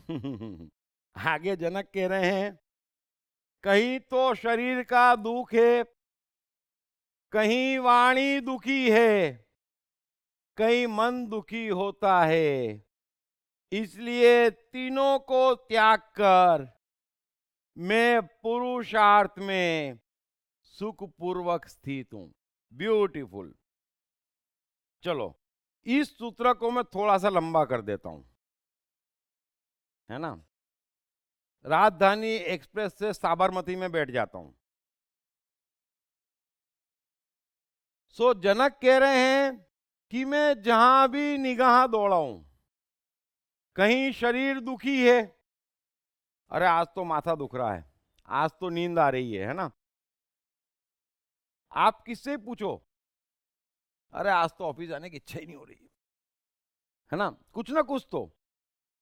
आगे जनक कह रहे हैं, कहीं तो शरीर का दुख है, कहीं वाणी दुखी है, कहीं मन दुखी होता है, इसलिए तीनों को त्याग कर मैं पुरुषार्थ में सुख पूर्वक स्थित हूं। ब्यूटीफुल। चलो, इस सूत्र को मैं थोड़ा सा लंबा कर देता हूं, है ना। राजधानी एक्सप्रेस से साबरमती में बैठ जाता हूं। सो जनक कह रहे हैं कि मैं जहां भी निगाह दौड़ाऊं, कहीं शरीर दुखी है, अरे आज तो माथा दुख रहा है, आज तो नींद आ रही है ना। आप किससे पूछो, अरे आज तो ऑफिस जाने की इच्छा ही नहीं हो रही है ना कुछ तो।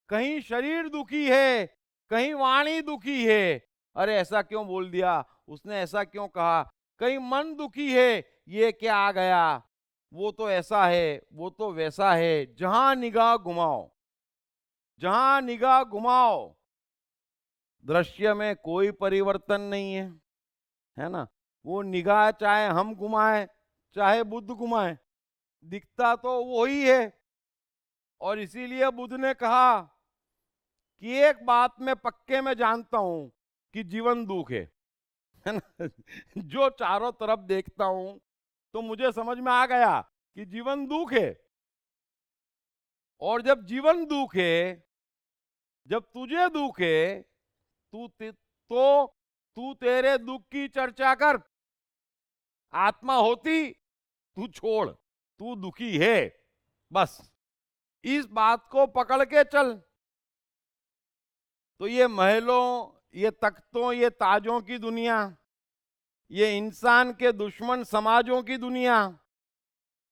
कहीं शरीर दुखी है, कहीं वाणी दुखी है, अरे ऐसा क्यों बोल दिया, उसने ऐसा क्यों कहा। कहीं मन दुखी है, ये क्या आ गया, वो तो ऐसा है, वो तो वैसा है। जहां निगाह घुमाओ, जहां निगाह घुमाओ, दृश्य में कोई परिवर्तन नहीं है ना। वो निगाह चाहे हम घुमाए, चाहे बुद्ध घुमाए, दिखता तो वही है। और इसीलिए बुद्ध ने कहा कि एक बात मैं पक्के में जानता हूं कि जीवन दुख है ना। जो चारों तरफ देखता हूं तो मुझे समझ में आ गया कि जीवन दुख है। और जब जीवन दुख है, जब तुझे दुख है, तो तू तेरे दुख की चर्चा कर। आत्मा होती तू छोड़, तू दुखी है, बस इस बात को पकड़ के चल। तो ये महलों, ये तख्तों, ये ताजों की दुनिया, ये इंसान के दुश्मन समाजों की दुनिया,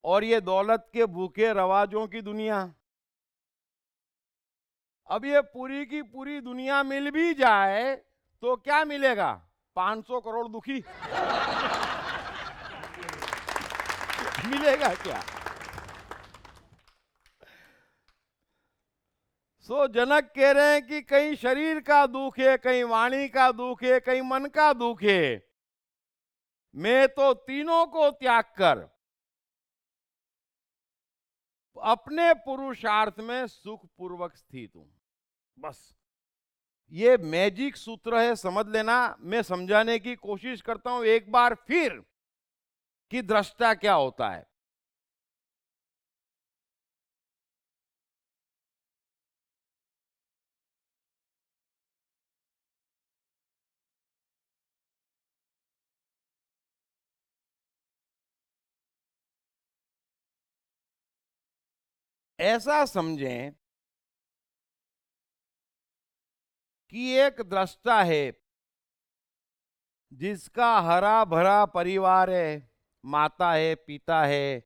और ये दौलत के भूखे रवाजों की दुनिया, अब ये पूरी की पूरी दुनिया मिल भी जाए तो क्या मिलेगा, 500 करोड़ दुखी। मिलेगा क्या। सो जनक कह रहे हैं कि कहीं शरीर का दुख है, कहीं वाणी का दुख है, कहीं मन का दुख है, मैं तो तीनों को त्याग कर अपने पुरुषार्थ में सुख पूर्वक स्थित हूं। बस ये मैजिक सूत्र है, समझ लेना। मैं समझाने की कोशिश करता हूं एक बार फिर कि दृष्टा क्या होता है। ऐसा समझें कि एक दृष्टा है जिसका हरा भरा परिवार है, माता है, पिता है,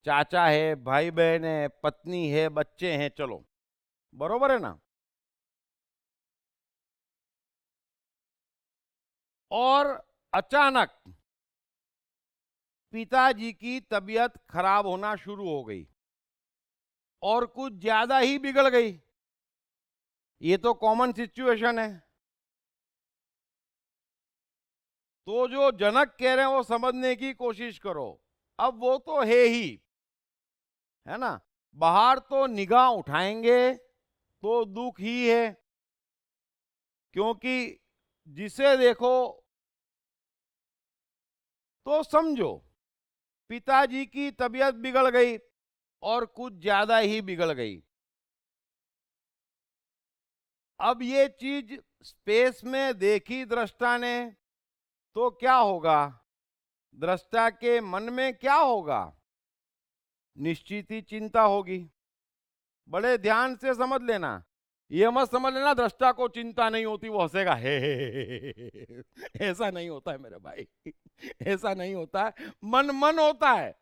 चाचा है, भाई बहन है, पत्नी है, बच्चे हैं, चलो बरोबर है ना। और अचानक पिताजी की तबीयत खराब होना शुरू हो गई और कुछ ज्यादा ही बिगड़ गई। ये तो कॉमन सिचुएशन है। तो जो जनक कह रहे हैं वो समझने की कोशिश करो। अब वो तो है ही, है ना। बाहर तो निगाह उठाएंगे तो दुख ही है, क्योंकि जिसे देखो तो समझो पिताजी की तबीयत बिगड़ गई और कुछ ज्यादा ही बिगड़ गई। अब ये चीज स्पेस में देखी दृष्टा ने तो क्या होगा, दृष्टा के मन में क्या होगा, निश्चित ही चिंता होगी। बड़े ध्यान से समझ लेना, ये मत समझ लेना दृष्टा को चिंता नहीं होती, वो हंसेगा हे। ऐसा नहीं होता है मेरे भाई, ऐसा नहीं होता है। मन मन होता है।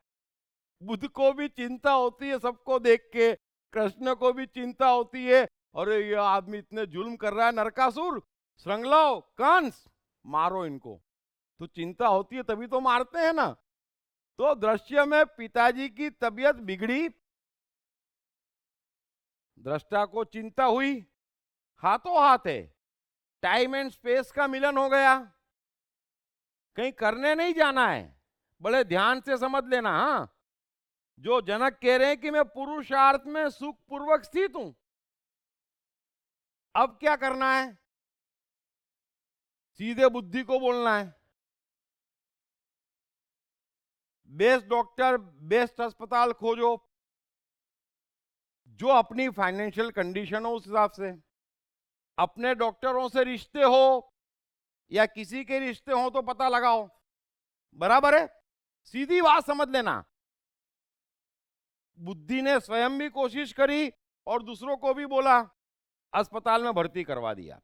बुद्ध को भी चिंता होती है सबको देख के, कृष्ण को भी चिंता होती है, अरे ये आदमी इतने जुल्म कर रहा है, नरकासुर, श्रृंगलाओ, कंस, मारो इनको। तो चिंता होती है तभी तो मारते हैं ना। तो दृश्य में पिताजी की तबीयत बिगड़ी, दृष्टा को चिंता हुई, हाथों हाथ है, टाइम एंड स्पेस का मिलन हो गया। कहीं करने नहीं जाना है, बड़े ध्यान से समझ लेना। हाँ, जो जनक कह रहे हैं कि मैं पुरुषार्थ में सुख पूर्वक स्थित हूं, अब क्या करना है? सीधे बुद्धि को बोलना है, बेस्ट डॉक्टर, बेस्ट अस्पताल खोजो, जो अपनी फाइनेंशियल कंडीशन हो उस हिसाब से। अपने डॉक्टरों से रिश्ते हो या किसी के रिश्ते हो तो पता लगाओ, बराबर है? सीधी बात समझ लेना। बुद्धि ने स्वयं भी कोशिश करी और दूसरों को भी बोला, अस्पताल में भर्ती करवा दिया।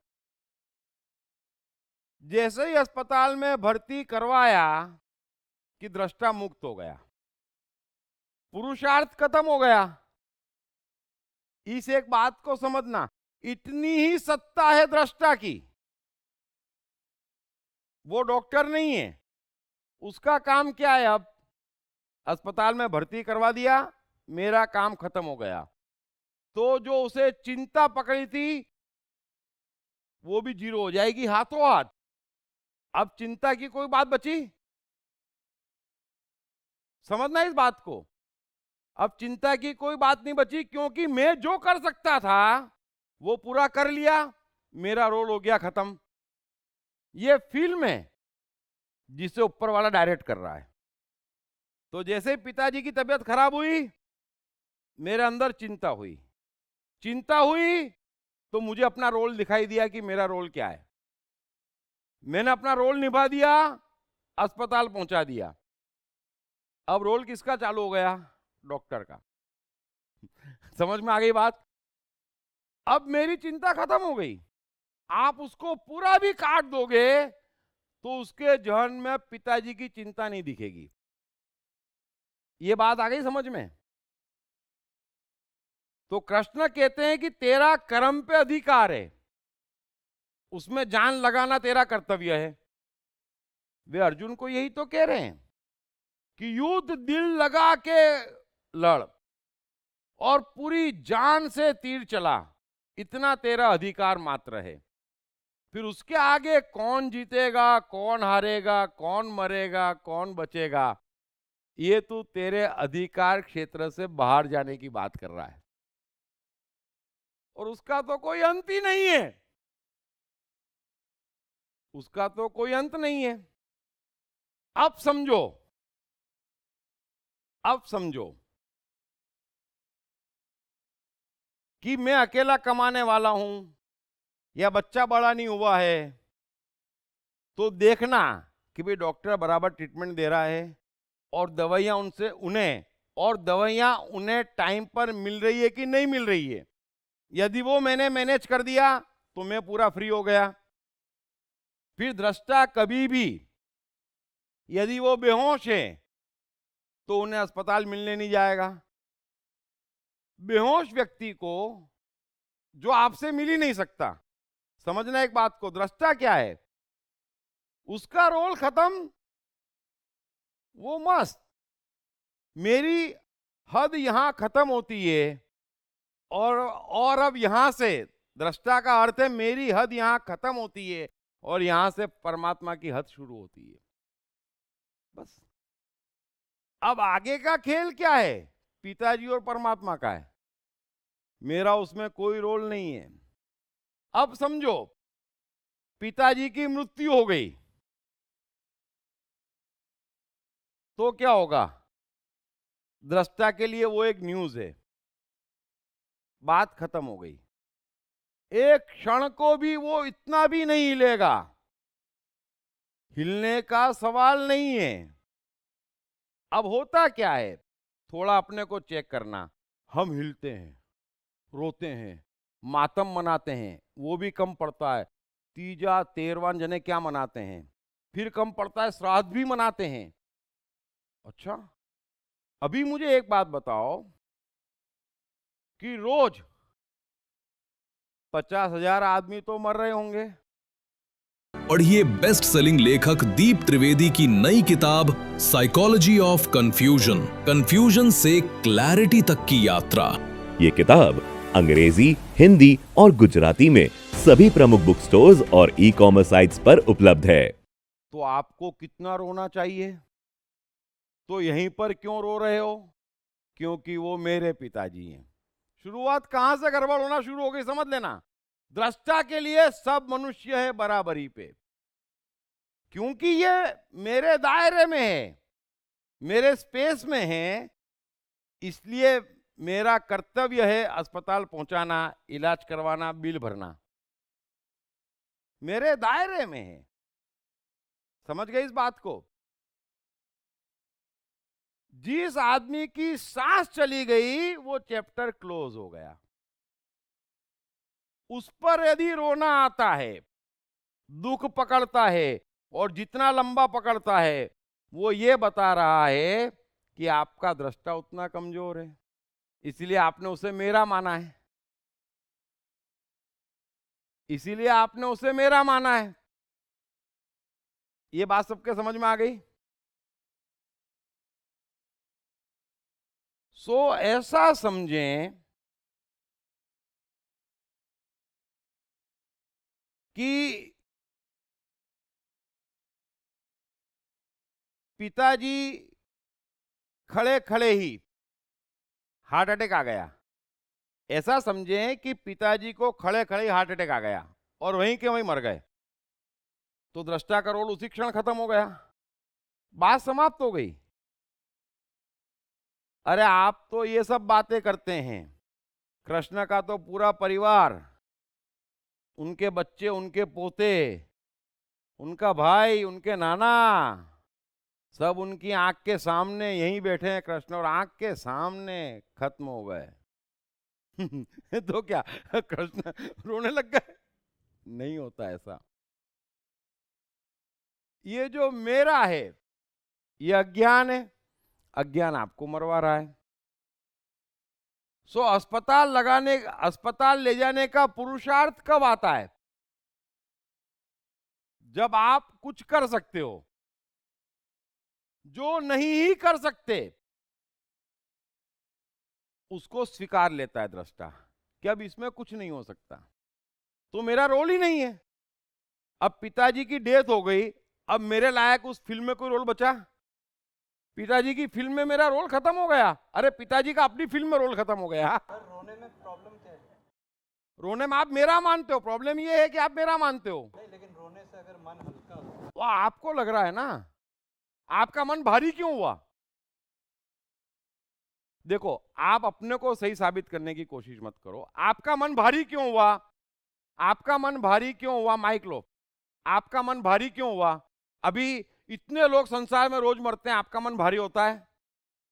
जैसे ही अस्पताल में भर्ती करवाया कि दृष्टा मुक्त हो गया, पुरुषार्थ खत्म हो गया। इस एक बात को समझना, इतनी ही सत्ता है दृष्टा की, वो डॉक्टर नहीं है। उसका काम क्या है? अब अस्पताल में भर्ती करवा दिया, मेरा काम खत्म हो गया। तो जो उसे चिंता पकड़ी थी वो भी जीरो हो जाएगी, हाथों हाथ। अब चिंता की कोई बात बची? समझना इस बात को। अब चिंता की कोई बात नहीं बची, क्योंकि मैं जो कर सकता था वो पूरा कर लिया, मेरा रोल हो गया खत्म। ये फिल्म है जिसे ऊपर वाला डायरेक्ट कर रहा है। तो जैसे पिताजी की तबीयत खराब हुई, मेरे अंदर चिंता हुई। चिंता हुई तो मुझे अपना रोल दिखाई दिया कि मेरा रोल क्या है। मैंने अपना रोल निभा दिया, अस्पताल पहुंचा दिया। अब रोल किसका चालू हो गया? डॉक्टर का। समझ में आ गई बात? अब मेरी चिंता खत्म हो गई। आप उसको पूरा भी काट दोगे तो उसके जहन में पिताजी की चिंता नहीं दिखेगी। ये बात आ गई समझ में? तो कृष्ण कहते हैं कि तेरा कर्म पे अधिकार है, उसमें जान लगाना तेरा कर्तव्य है। वे अर्जुन को यही तो कह रहे हैं कि युद्ध दिल लगा के लड़ और पूरी जान से तीर चला, इतना तेरा अधिकार मात्र है। फिर उसके आगे कौन जीतेगा, कौन हारेगा, कौन मरेगा, कौन बचेगा, ये तू तेरे अधिकार क्षेत्र से बाहर जाने की बात कर रहा है, और उसका तो कोई अंत ही नहीं है। उसका तो कोई अंत नहीं है। अब समझो, अब समझो कि मैं अकेला कमाने वाला हूं या बच्चा बड़ा नहीं हुआ है, तो देखना कि भाई डॉक्टर बराबर ट्रीटमेंट दे रहा है और दवाइयां उन्हें टाइम पर मिल रही है कि नहीं मिल रही है। यदि वो मैंने मैनेज कर दिया तो मैं पूरा फ्री हो गया। फिर दृष्टा कभी भी यदि वो बेहोश है तो उन्हें अस्पताल मिलने नहीं जाएगा। बेहोश व्यक्ति को जो आपसे मिल ही नहीं सकता। समझना एक बात को, दृष्टा क्या है? उसका रोल खत्म, वो मस्त। मेरी हद यहां खत्म होती है और अब यहां से, दृष्टा का अर्थ है मेरी हद यहां खत्म होती है और यहां से परमात्मा की हद शुरू होती है। बस अब आगे का खेल क्या है? पिताजी और परमात्मा का है, मेरा उसमें कोई रोल नहीं है। अब समझो पिताजी की मृत्यु हो गई तो क्या होगा? दृष्टा के लिए वो एक न्यूज है, बात खत्म हो गई। एक क्षण को भी वो इतना भी नहीं हिलेगा, हिलने का सवाल नहीं है। अब होता क्या है, थोड़ा अपने को चेक करना। हम हिलते हैं, रोते हैं, मातम मनाते हैं, वो भी कम पड़ता है। तीजा तेरवान जने क्या मनाते हैं, फिर कम पड़ता है श्राद्ध भी मनाते हैं। अच्छा, अभी मुझे एक बात बताओ कि रोज 50,000 आदमी तो मर रहे होंगे। पढ़िए बेस्ट सेलिंग लेखक दीप त्रिवेदी की नई किताब साइकोलॉजी ऑफ कंफ्यूजन, कंफ्यूजन से क्लैरिटी तक की यात्रा। ये किताब अंग्रेजी, हिंदी और गुजराती में सभी प्रमुख बुक स्टोर्स और ई कॉमर्स साइट्स पर उपलब्ध है। तो आपको कितना रोना चाहिए? तो यहीं पर क्यों रो रहे हो? क्योंकि वो मेरे पिताजी हैं। शुरुआत कहां से गड़बड़ होना शुरू हो गई समझ लेना। दृष्टा के लिए सब मनुष्य है बराबरी पे, क्योंकि ये मेरे दायरे में है, मेरे स्पेस में है, इसलिए मेरा कर्तव्य है अस्पताल पहुंचाना, इलाज करवाना, बिल भरना। मेरे दायरे में है। समझ गए इस बात को? जिस आदमी की सांस चली गई वो चैप्टर क्लोज हो गया। उस पर यदि रोना आता है, दुख पकड़ता है, और जितना लंबा पकड़ता है वो ये बता रहा है कि आपका दृष्टा उतना कमजोर है, इसलिए आपने उसे मेरा माना है, इसीलिए आपने उसे मेरा माना है। ये बात सबके समझ में आ गई? सो ऐसा समझें कि पिताजी खड़े खड़े ही हार्ट अटैक आ गया। ऐसा समझें कि पिताजी को खड़े खड़े ही हार्ट अटैक आ गया और वहीं के वहीं मर गए, तो दृष्टा का रोल उसी क्षण खत्म हो गया, बात समाप्त हो गई। अरे आप तो ये सब बातें करते हैं, कृष्ण का तो पूरा परिवार, उनके बच्चे, उनके पोते, उनका भाई, उनके नाना, सब उनकी आंख के सामने यहीं बैठे हैं कृष्ण, और आंख के सामने खत्म हो गए। तो क्या कृष्ण रोने लग गए? नहीं होता ऐसा। ये जो मेरा है ये अज्ञान है, अज्ञान आपको मरवा रहा है। सो अस्पताल ले जाने का पुरुषार्थ कब आता है? जब आप कुछ कर सकते हो। जो नहीं ही कर सकते उसको स्वीकार लेता है दृष्टा कि अब इसमें कुछ नहीं हो सकता, तो मेरा रोल ही नहीं है। अब पिताजी की डेथ हो गई, अब मेरे लायक उस फिल्म में कोई रोल बचा? पिताजी की फिल्म में मेरा रोल खत्म हो गया। अरे पिताजी का अपनी फिल्म में रोल खत्म हो गया। रोने में प्रॉब्लम क्या है? रोने में आप मेरा मानते हो, प्रॉब्लम ये है कि आप मेरा मानते हो। नहीं, लेकिन रोने से अगर मन हल्का हो। वो आपको लग रहा है ना, आपका मन भारी क्यों हुआ? देखो, आप अपने को सही साबित करने की कोशिश मत करो। आपका मन भारी क्यों हुआ? आपका मन भारी क्यों हुआ? माइक लो। आपका मन भारी क्यों हुआ? अभी इतने लोग संसार में रोज मरते हैं, आपका मन भारी होता है?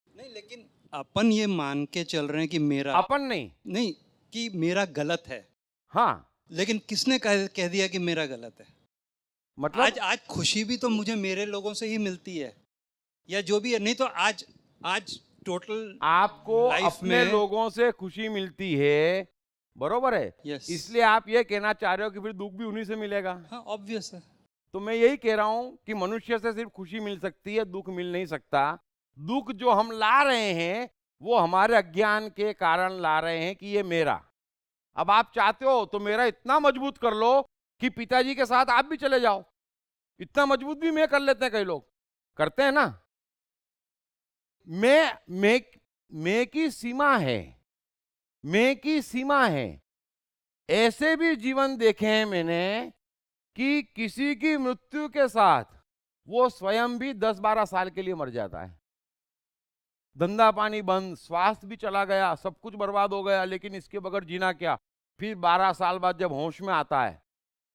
नहीं, लेकिन अपन ये मान के चल रहे हैं कि मेरा अपन नहीं, नहीं, कि मेरा गलत है। हाँ, लेकिन किसने कह दिया कि मेरा गलत है? मतलब आज खुशी भी तो मुझे मेरे लोगों से ही मिलती है, या जो भी है। नहीं तो आज टोटल आपको लाइफ अपने में लोगों से खुशी मिलती है, बरोबर है। यस, इसलिए आप ये कहना चाह रहे हो कि फिर दुख भी उन्हीं से मिलेगा। हाँ, ऑब्वियस है। तो मैं यही कह रहा हूं कि मनुष्य से सिर्फ खुशी मिल सकती है, दुख मिल नहीं सकता। दुख जो हम ला रहे हैं वो हमारे अज्ञान के कारण ला रहे हैं कि ये मेरा। अब आप चाहते हो तो मेरा इतना मजबूत कर लो कि पिताजी के साथ आप भी चले जाओ। इतना मजबूत भी मैं कर लेते हैं, कई लोग करते हैं ना। मैं की सीमा है, मैं की सीमा है। ऐसे भी जीवन देखे हैं मैंने कि किसी की मृत्यु के साथ वो स्वयं भी 10-12 साल के लिए मर जाता है। धंधा पानी बंद, स्वास्थ्य भी चला गया, सब कुछ बर्बाद हो गया, लेकिन इसके बगैर जीना क्या। फिर 12 साल बाद जब होश में आता है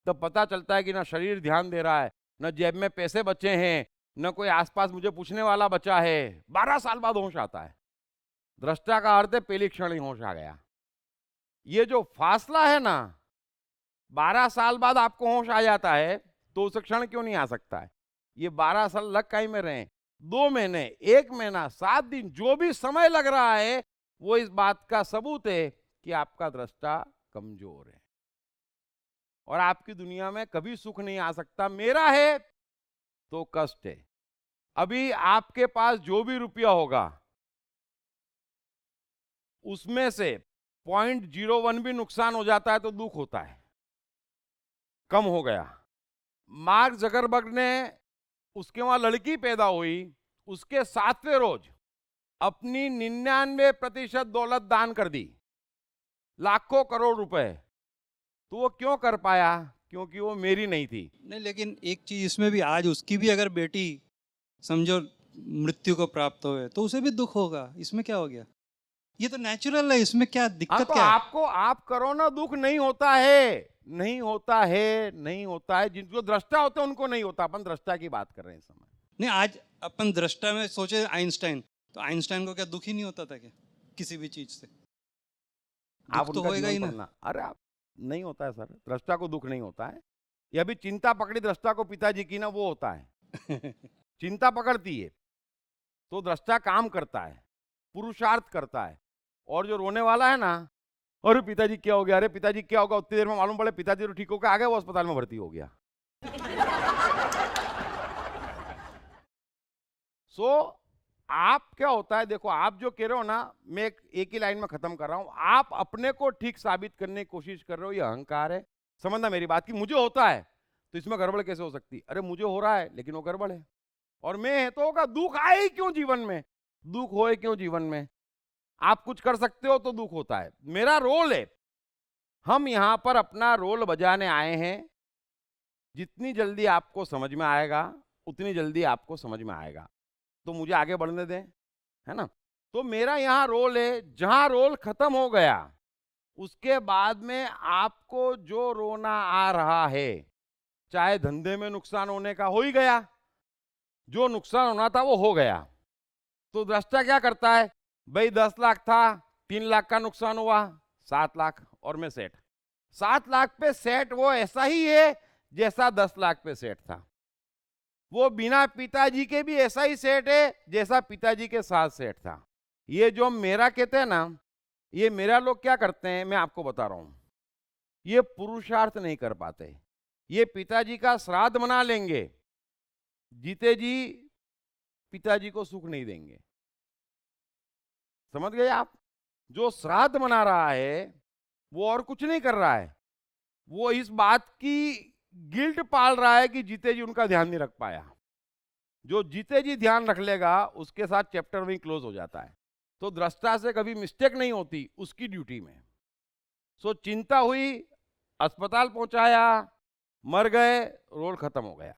तब पता चलता है कि ना शरीर ध्यान दे रहा है, न जेब में पैसे बचे हैं, न कोई आसपास मुझे पूछने वाला बचा है। 12 साल बाद होश आता है। दृष्टा का अर्थ है पहली क्षण ही होश आ गया। ये जो फासला है ना, 12 साल बाद आपको होश आ जाता है, तो उस क्षण क्यों नहीं आ सकता है? ये 12 साल लग कहीं में रहे, 2 महीने, 1 महीना, 7 दिन, जो भी समय लग रहा है वो इस बात का सबूत है कि आपका दृष्टा कमजोर है और आपकी दुनिया में कभी सुख नहीं आ सकता। मेरा है तो कष्ट है। अभी आपके पास जो भी रुपया होगा उसमें से 0.01 भी नुकसान हो जाता है तो दुख होता है। कम हो गया। मार्क जकरबर्ग ने, उसके वहां लड़की पैदा हुई, उसके 7वें रोज अपनी 99% दौलत दान कर दी, लाखों करोड़ रुपए। तो वो क्यों कर पाया? क्योंकि वो मेरी नहीं थी। नहीं, लेकिन एक चीज इसमें भी, आज उसकी भी अगर बेटी समझो मृत्यु को प्राप्त होए तो उसे भी दुख होगा। इसमें क्या हो गया? ये तो नेचुरल है, इसमें क्या हाँ, दिक्कत तो क्या है? आपको, आप करो ना, दुख नहीं होता है, नहीं होता है, नहीं होता है। जिनको दृष्टा होते हैं उनको नहीं होता। अपन दृष्टा की बात कर रहे हैं इस समय। नहीं, आज अपन दृष्टा में सोचे आइंस्टाइन, तो आइंस्टाइन को क्या दुख ही नहीं होता था क्या किसी भी चीज से? आप दुख तो उनका होएगा ही जीवन ना। पढ़ना। अरे आप, नहीं होता है सर, दृष्टा को दुख नहीं होता है। ये अभी चिंता पकड़ी दृष्टा को पिताजी की ना, वो होता है। चिंता पकड़ती है तो दृष्टा काम करता है, पुरुषार्थ करता है। और जो रोने वाला है ना, अरे पिताजी क्या हो गया, अरे पिताजी क्या होगा, उतनी देर में मालूम पड़े पिताजी तो ठीक होकर आ गए, वो अस्पताल में भर्ती हो गया। सो आप क्या होता है, देखो आप जो कह रहे हो ना, मैं एक ही लाइन में खत्म कर रहा हूं। आप अपने को ठीक साबित करने की कोशिश कर रहे हो, ये अहंकार है। समझना मेरी बात की, मुझे होता है तो इसमें गड़बड़ कैसे हो सकती? अरे मुझे हो रहा है लेकिन वो गड़बड़ है, और मैं है तो होगा। दुख आए ही क्यों जीवन में, दुख होए क्यों जीवन में? आप कुछ कर सकते हो तो दुख होता है। मेरा रोल है, हम यहां पर अपना रोल बजाने आए हैं। जितनी जल्दी आपको समझ में आएगा उतनी जल्दी आपको समझ में आएगा। तो मुझे आगे बढ़ने दें, है ना। तो मेरा यहाँ रोल है, जहां रोल खत्म हो गया उसके बाद में आपको जो रोना आ रहा है, चाहे धंधे में नुकसान होने का हो ही गया, जो नुकसान होना था वो हो गया। तो दृष्टा क्या करता है, भाई 10 लाख था, 3 लाख का नुकसान हुआ, 7 लाख और मैं सेठ। 7 लाख पे सेठ वो ऐसा ही है जैसा 10 लाख पे सेठ था। वो बिना पिताजी के भी ऐसा ही सेठ है जैसा पिताजी के साथ सेठ था। ये जो मेरा कहते हैं ना, ये मेरा लोग क्या करते हैं, मैं आपको बता रहा हूं। ये पुरुषार्थ नहीं कर पाते। ये पिताजी का श्राद्ध मना लेंगे, जीते जी पिताजी को सुख नहीं देंगे। समझ गए आप? जो श्राद्ध मना रहा है वो और कुछ नहीं कर रहा है, वो इस बात की गिल्ट पाल रहा है कि जीते जी उनका ध्यान नहीं रख पाया। जो जीते जी ध्यान रख लेगा उसके साथ चैप्टर वहीं क्लोज हो जाता है। तो दृष्टा से कभी मिस्टेक नहीं होती उसकी ड्यूटी में। सो चिंता हुई, अस्पताल पहुंचाया, मर गए, रोल खत्म हो गया।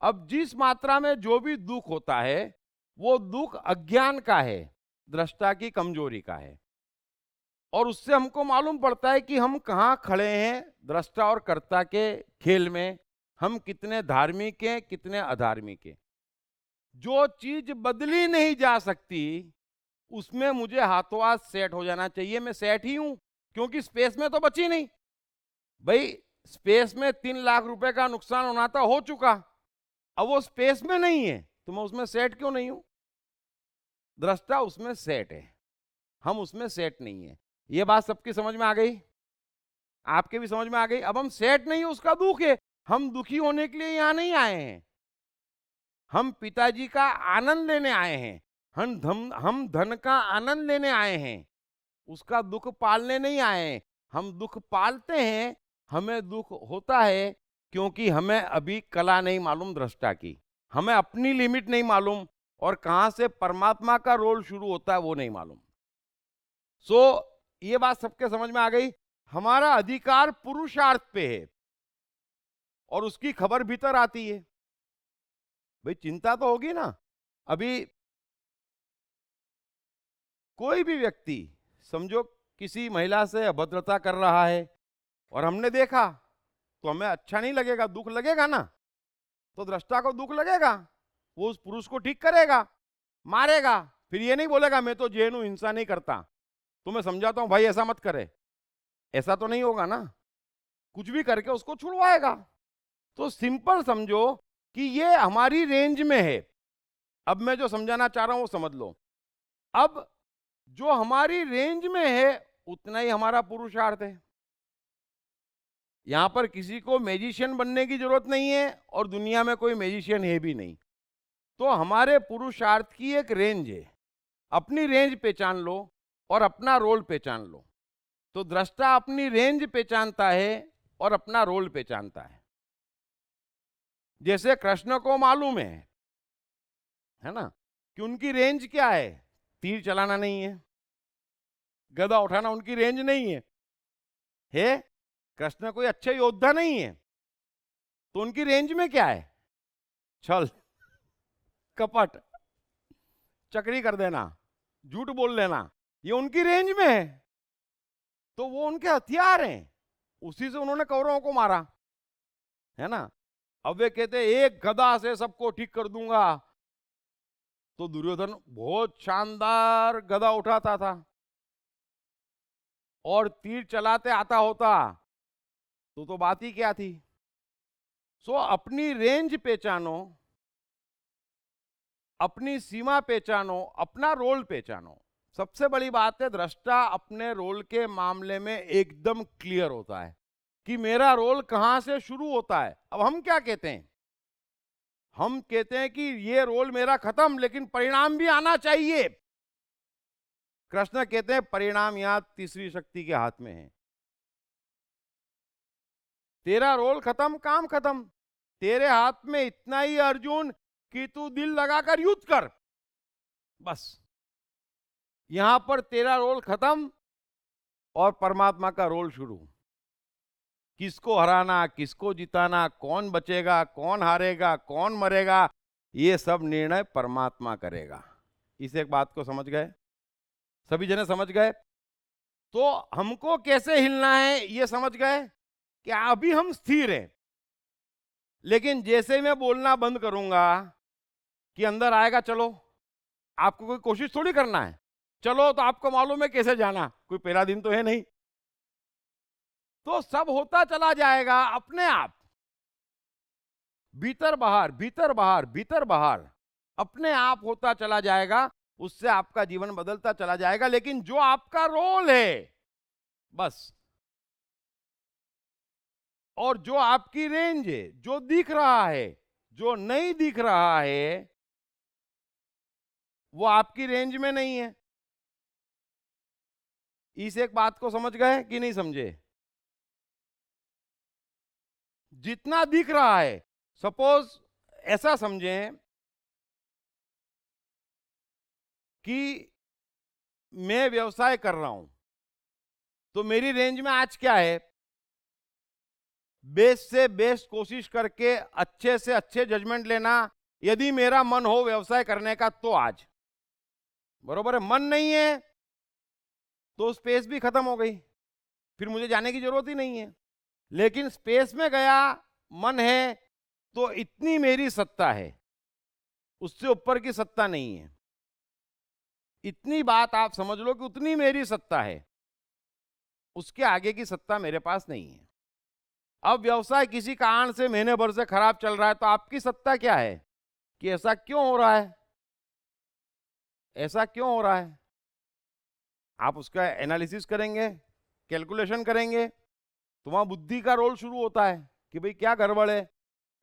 अब जिस मात्रा में जो भी दुख होता है वो दुख अज्ञान का है, दृष्टा की कमजोरी का है। और उससे हमको मालूम पड़ता है कि हम कहाँ खड़े हैं दृष्टा और कर्ता के खेल में, हम कितने धार्मिक हैं कितने अधार्मिक हैं। जो चीज बदली नहीं जा सकती उसमें मुझे हाथों हाथ सेट हो जाना चाहिए। मैं सेट ही हूं क्योंकि स्पेस में तो बची नहीं। भाई स्पेस में 3 लाख रुपए का नुकसान होना था, हो चुका। अब वो स्पेस में नहीं है तो मैं उसमें सेट क्यों नहीं हूं? दृष्टा उसमें सेट है, हम उसमें सेट नहीं है। ये बात सबकी समझ में आ गई? आपके भी समझ में आ गई? अब हम सेट नहीं है, उसका दुख है। हम दुखी होने के लिए यहां नहीं आए हैं, हम पिताजी का आनंद लेने आए हैं। हम धन का आनंद लेने आए हैं, उसका दुख पालने नहीं आए हैं। हम दुख पालते हैं, हमें दुख होता है क्योंकि हमें अभी कला नहीं मालूम दृष्टा की, हमें अपनी लिमिट नहीं मालूम, और कहां से परमात्मा का रोल शुरू होता है वो नहीं मालूम। सो ये बात सबके समझ में आ गई? हमारा अधिकार पुरुषार्थ पे है और उसकी खबर भीतर आती है। भाई चिंता तो होगी ना। अभी कोई भी व्यक्ति समझो किसी महिला से अभद्रता कर रहा है और हमने देखा तो हमें अच्छा नहीं लगेगा, दुख लगेगा ना। तो दृष्टा को दुख लगेगा, वो उस पुरुष को ठीक करेगा, मारेगा, फिर ये नहीं बोलेगा मैं तो जेनु हिंसा नहीं करता, तो मैं समझाता हूं भाई ऐसा मत करे। ऐसा तो नहीं होगा ना, कुछ भी करके उसको छुड़वाएगा। तो सिंपल समझो कि ये हमारी रेंज में है। अब मैं जो समझाना चाह रहा हूं वो समझ लो। अब जो हमारी रेंज में है उतना ही हमारा पुरुषार्थ है। यहां पर किसी को मैजिशियन बनने की जरूरत नहीं है और दुनिया में कोई मैजिशियन है भी नहीं। तो हमारे पुरुषार्थ की एक रेंज है, अपनी रेंज पहचान लो और अपना रोल पहचान लो। तो दृष्टा अपनी रेंज पहचानता है, और अपना रोल पहचानता है। जैसे कृष्ण को मालूम है ना, कि उनकी रेंज क्या है, तीर चलाना नहीं है, गदा उठाना उनकी रेंज नहीं है कृष्ण कोई अच्छे योद्धा नहीं है, तो उनकी रेंज में क्या है, छल, कपट, चक्री कर देना, झूठ बोल लेना, ये उनकी रेंज में है। तो वो उनके हथियार हैं, उसी से उन्होंने कौरवों को मारा, है ना। अब वे कहते एक गदा से सबको ठीक कर दूंगा, तो दुर्योधन बहुत शानदार गदा उठाता था और तीर चलाते आता होता तो बात ही क्या थी। सो अपनी रेंज पहचानो, अपनी सीमा पहचानो, अपना रोल पहचानो। सबसे बड़ी बात है, दृष्टा अपने रोल के मामले में एकदम क्लियर होता है कि मेरा रोल कहां से शुरू होता है। अब हम क्या कहते हैं, हम कहते हैं कि ये रोल मेरा खत्म, लेकिन परिणाम भी आना चाहिए। कृष्ण कहते हैं परिणाम यहां तीसरी शक्ति के हाथ में है। तेरा रोल खत्म, काम खत्म, तेरे हाथ में इतना ही अर्जुन कि तू दिल लगाकर युद्ध कर, बस। यहां पर तेरा रोल खत्म और परमात्मा का रोल शुरू। किसको हराना, किसको जिताना, कौन बचेगा, कौन हारेगा, कौन मरेगा, ये सब निर्णय परमात्मा करेगा। इस एक बात को समझ गए, सभी जने समझ गए। तो हमको कैसे हिलना है ये समझ गए कि अभी हम स्थिर हैं, लेकिन जैसे मैं बोलना बंद करूंगा कि अंदर आएगा चलो, आपको कोई कोशिश थोड़ी करना है, चलो तो आपको मालूम है कैसे जाना, कोई पहला दिन तो है नहीं, तो सब होता चला जाएगा अपने आप, भीतर बाहर, भीतर बाहर, भीतर बाहर, अपने आप होता चला जाएगा। उससे आपका जीवन बदलता चला जाएगा। लेकिन जो आपका रोल है, बस, और जो आपकी रेंज है, जो दिख रहा है, जो नहीं दिख रहा है, वो आपकी रेंज में नहीं है। इस एक बात को समझ गए कि नहीं समझे? जितना दिख रहा है, सपोज ऐसा समझें कि मैं व्यवसाय कर रहा हूं, तो मेरी रेंज में आज क्या है, बेस्ट से बेस्ट कोशिश करके अच्छे से अच्छे जजमेंट लेना। यदि मेरा मन हो व्यवसाय करने का तो आज, बरोबर है। मन नहीं है तो स्पेस भी खत्म हो गई, फिर मुझे जाने की जरूरत ही नहीं है। लेकिन स्पेस में गया, मन है, तो इतनी मेरी सत्ता है, उससे ऊपर की सत्ता नहीं है। इतनी बात आप समझ लो कि उतनी मेरी सत्ता है, उसके आगे की सत्ता मेरे पास नहीं है। अब व्यवसाय किसी कारण से महीने भर से खराब चल रहा है, तो आपकी सत्ता क्या है कि ऐसा क्यों हो रहा है, ऐसा क्यों हो रहा है। आप उसका एनालिसिस करेंगे, कैलकुलेशन करेंगे, तो वहां बुद्धि का रोल शुरू होता है कि भाई क्या गड़बड़ है।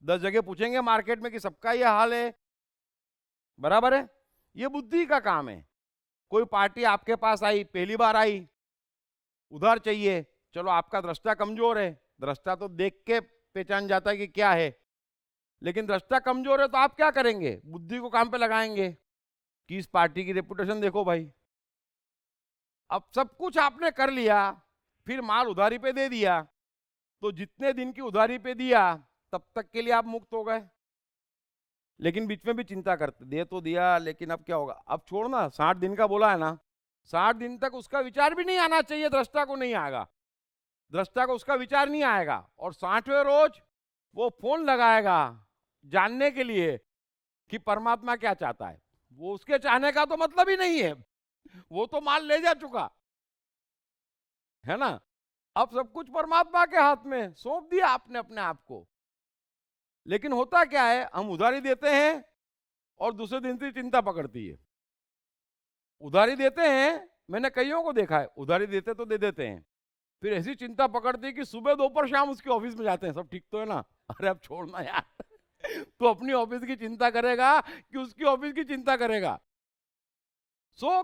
10 जगह पूछेंगे मार्केट में कि सबका ये हाल है, बराबर है। ये बुद्धि का काम है। कोई पार्टी आपके पास आई, पहली बार आई, उधार चाहिए, चलो आपका दृष्टा कमजोर है, दृष्टा तो देख के पहचान जाता है कि क्या है, लेकिन दृष्टा कमजोर है तो आप क्या करेंगे, बुद्धि को काम पे लगाएंगे कि इस पार्टी की रेपुटेशन देखो भाई। अब सब कुछ आपने कर लिया, फिर माल उधारी पे दे दिया, तो जितने दिन की उधारी पे दिया तब तक के लिए आप मुक्त हो गए। लेकिन बीच में भी चिंता करते, दे तो दिया लेकिन अब क्या होगा, अब छोड़ना, 60 दिन का बोला है ना, 60 दिन तक उसका विचार भी नहीं आना चाहिए, दृष्टा को नहीं आएगा, दृष्टा को उसका विचार नहीं आएगा। और 60वें रोज वो फोन लगाएगा जानने के लिए कि परमात्मा क्या चाहता है। वो उसके चाहने का तो मतलब ही नहीं है, वो तो माल ले जा चुका है ना। अब सब कुछ परमात्मा के हाथ में सौंप दिया आपने अपने आप को। लेकिन होता क्या है, हम उधारी देते हैं और दूसरे दिन से चिंता पकड़ती है। उधारी देते हैं, मैंने कईयों को देखा है, उधारी देते तो दे देते हैं, फिर ऐसी चिंता पकड़ती है कि सुबह दोपहर शाम उसके ऑफिस में जाते हैं, सब ठीक तो है ना, अरे अब छोड़ना यार तो अपनी ऑफिस की चिंता करेगा कि उसकी ऑफिस की चिंता करेगा। सो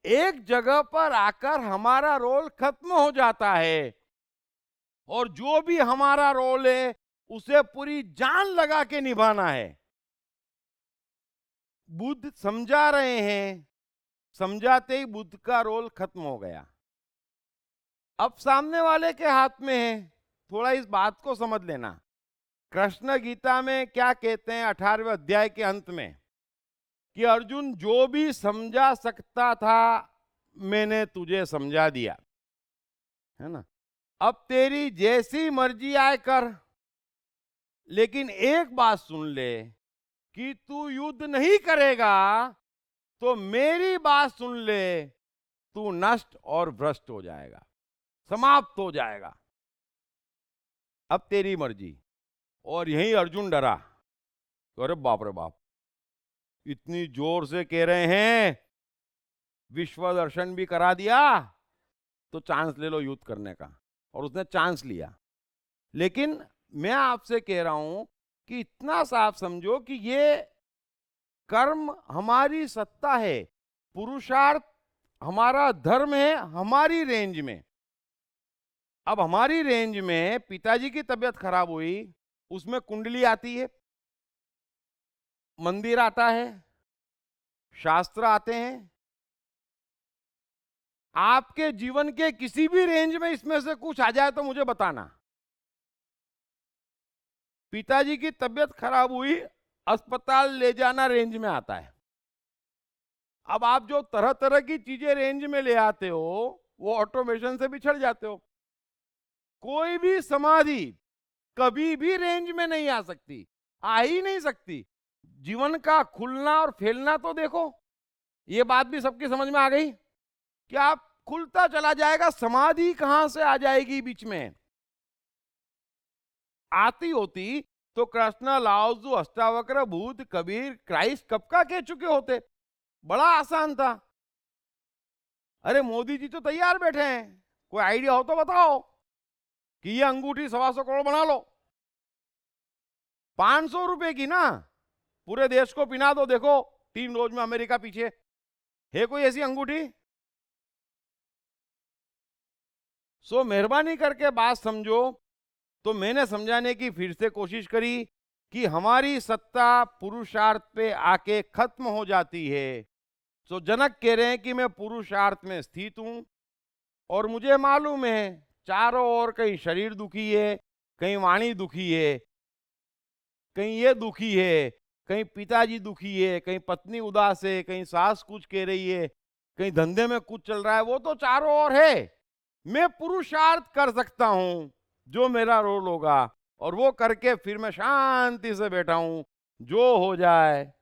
एक जगह पर आकर हमारा रोल खत्म हो जाता है और जो भी हमारा रोल है उसे पूरी जान लगा के निभाना है। बुद्ध समझा रहे हैं, समझाते ही बुद्ध का रोल खत्म हो गया। अब सामने वाले के हाथ में है, थोड़ा इस बात को समझ लेना। कृष्ण गीता में क्या कहते हैं 18वें अध्याय के अंत में, कि अर्जुन जो भी समझा सकता था मैंने तुझे समझा दिया, है ना। अब तेरी जैसी मर्जी आए कर, लेकिन एक बात सुन ले कि तू युद्ध नहीं करेगा तो मेरी बात सुन ले, तू नष्ट और भ्रष्ट हो जाएगा, समाप्त हो जाएगा। अब तेरी मर्जी। और यही अर्जुन डरा। अरे बाप रे बाप, इतनी जोर से कह रहे हैं, विश्व दर्शन भी करा दिया तो चांस ले लो युद्ध करने का। और उसने चांस लिया। लेकिन मैं आपसे कह रहा हूं कि इतना साफ समझो कि ये कर्म हमारी सत्ता है, पुरुषार्थ हमारा धर्म है हमारी रेंज में। अब हमारी रेंज में पिताजी की तबीयत खराब हुई, उसमें कुंडली आती है, मंदिर आता है, शास्त्र आते हैं। आपके जीवन के किसी भी रेंज में इसमें से कुछ आ जाए तो मुझे बताना। पिताजी की तबीयत खराब हुई, अस्पताल ले जाना रेंज में आता है। अब आप जो तरह तरह की चीजें रेंज में ले आते हो वो ऑटोमेशन से बिछड़ जाते हो। कोई भी समाधि कभी भी रेंज में नहीं आ सकती, आ ही नहीं सकती। जीवन का खुलना और फैलना तो देखो। ये बात भी सबकी समझ में आ गई कि आप खुलता चला जाएगा, समाधि कहां से आ जाएगी बीच में। आती होती तो कृष्ण, लाओजू, अष्टावक्र, बुद्ध, कबीर, क्राइस्ट कब का कह चुके होते। बड़ा आसान था। अरे मोदी जी तो तैयार बैठे हैं, कोई आइडिया हो तो बताओ कि ये अंगूठी 125 करोड़ बना लो। 500 रुपए की ना, पूरे देश को पिना दो। देखो 3 रोज में अमेरिका पीछे है कोई ऐसी अंगूठी। सो मेहरबानी करके बात समझो। तो मैंने समझाने की फिर से कोशिश करी कि हमारी सत्ता पुरुषार्थ पे आके खत्म हो जाती है। तो जनक कह रहे हैं कि मैं पुरुषार्थ में स्थित हूं और मुझे मालूम है चारों ओर कहीं शरीर दुखी है, कहीं वाणी दुखी है, कहीं ये दुखी है, कहीं पिताजी दुखी है, कहीं पत्नी उदास है, कहीं सास कुछ कह रही है, कहीं धंधे में कुछ चल रहा है। वो तो चारों ओर है। मैं पुरुषार्थ कर सकता हूं जो मेरा रोल होगा, और वो करके फिर मैं शांति से बैठा हूं। जो हो जाए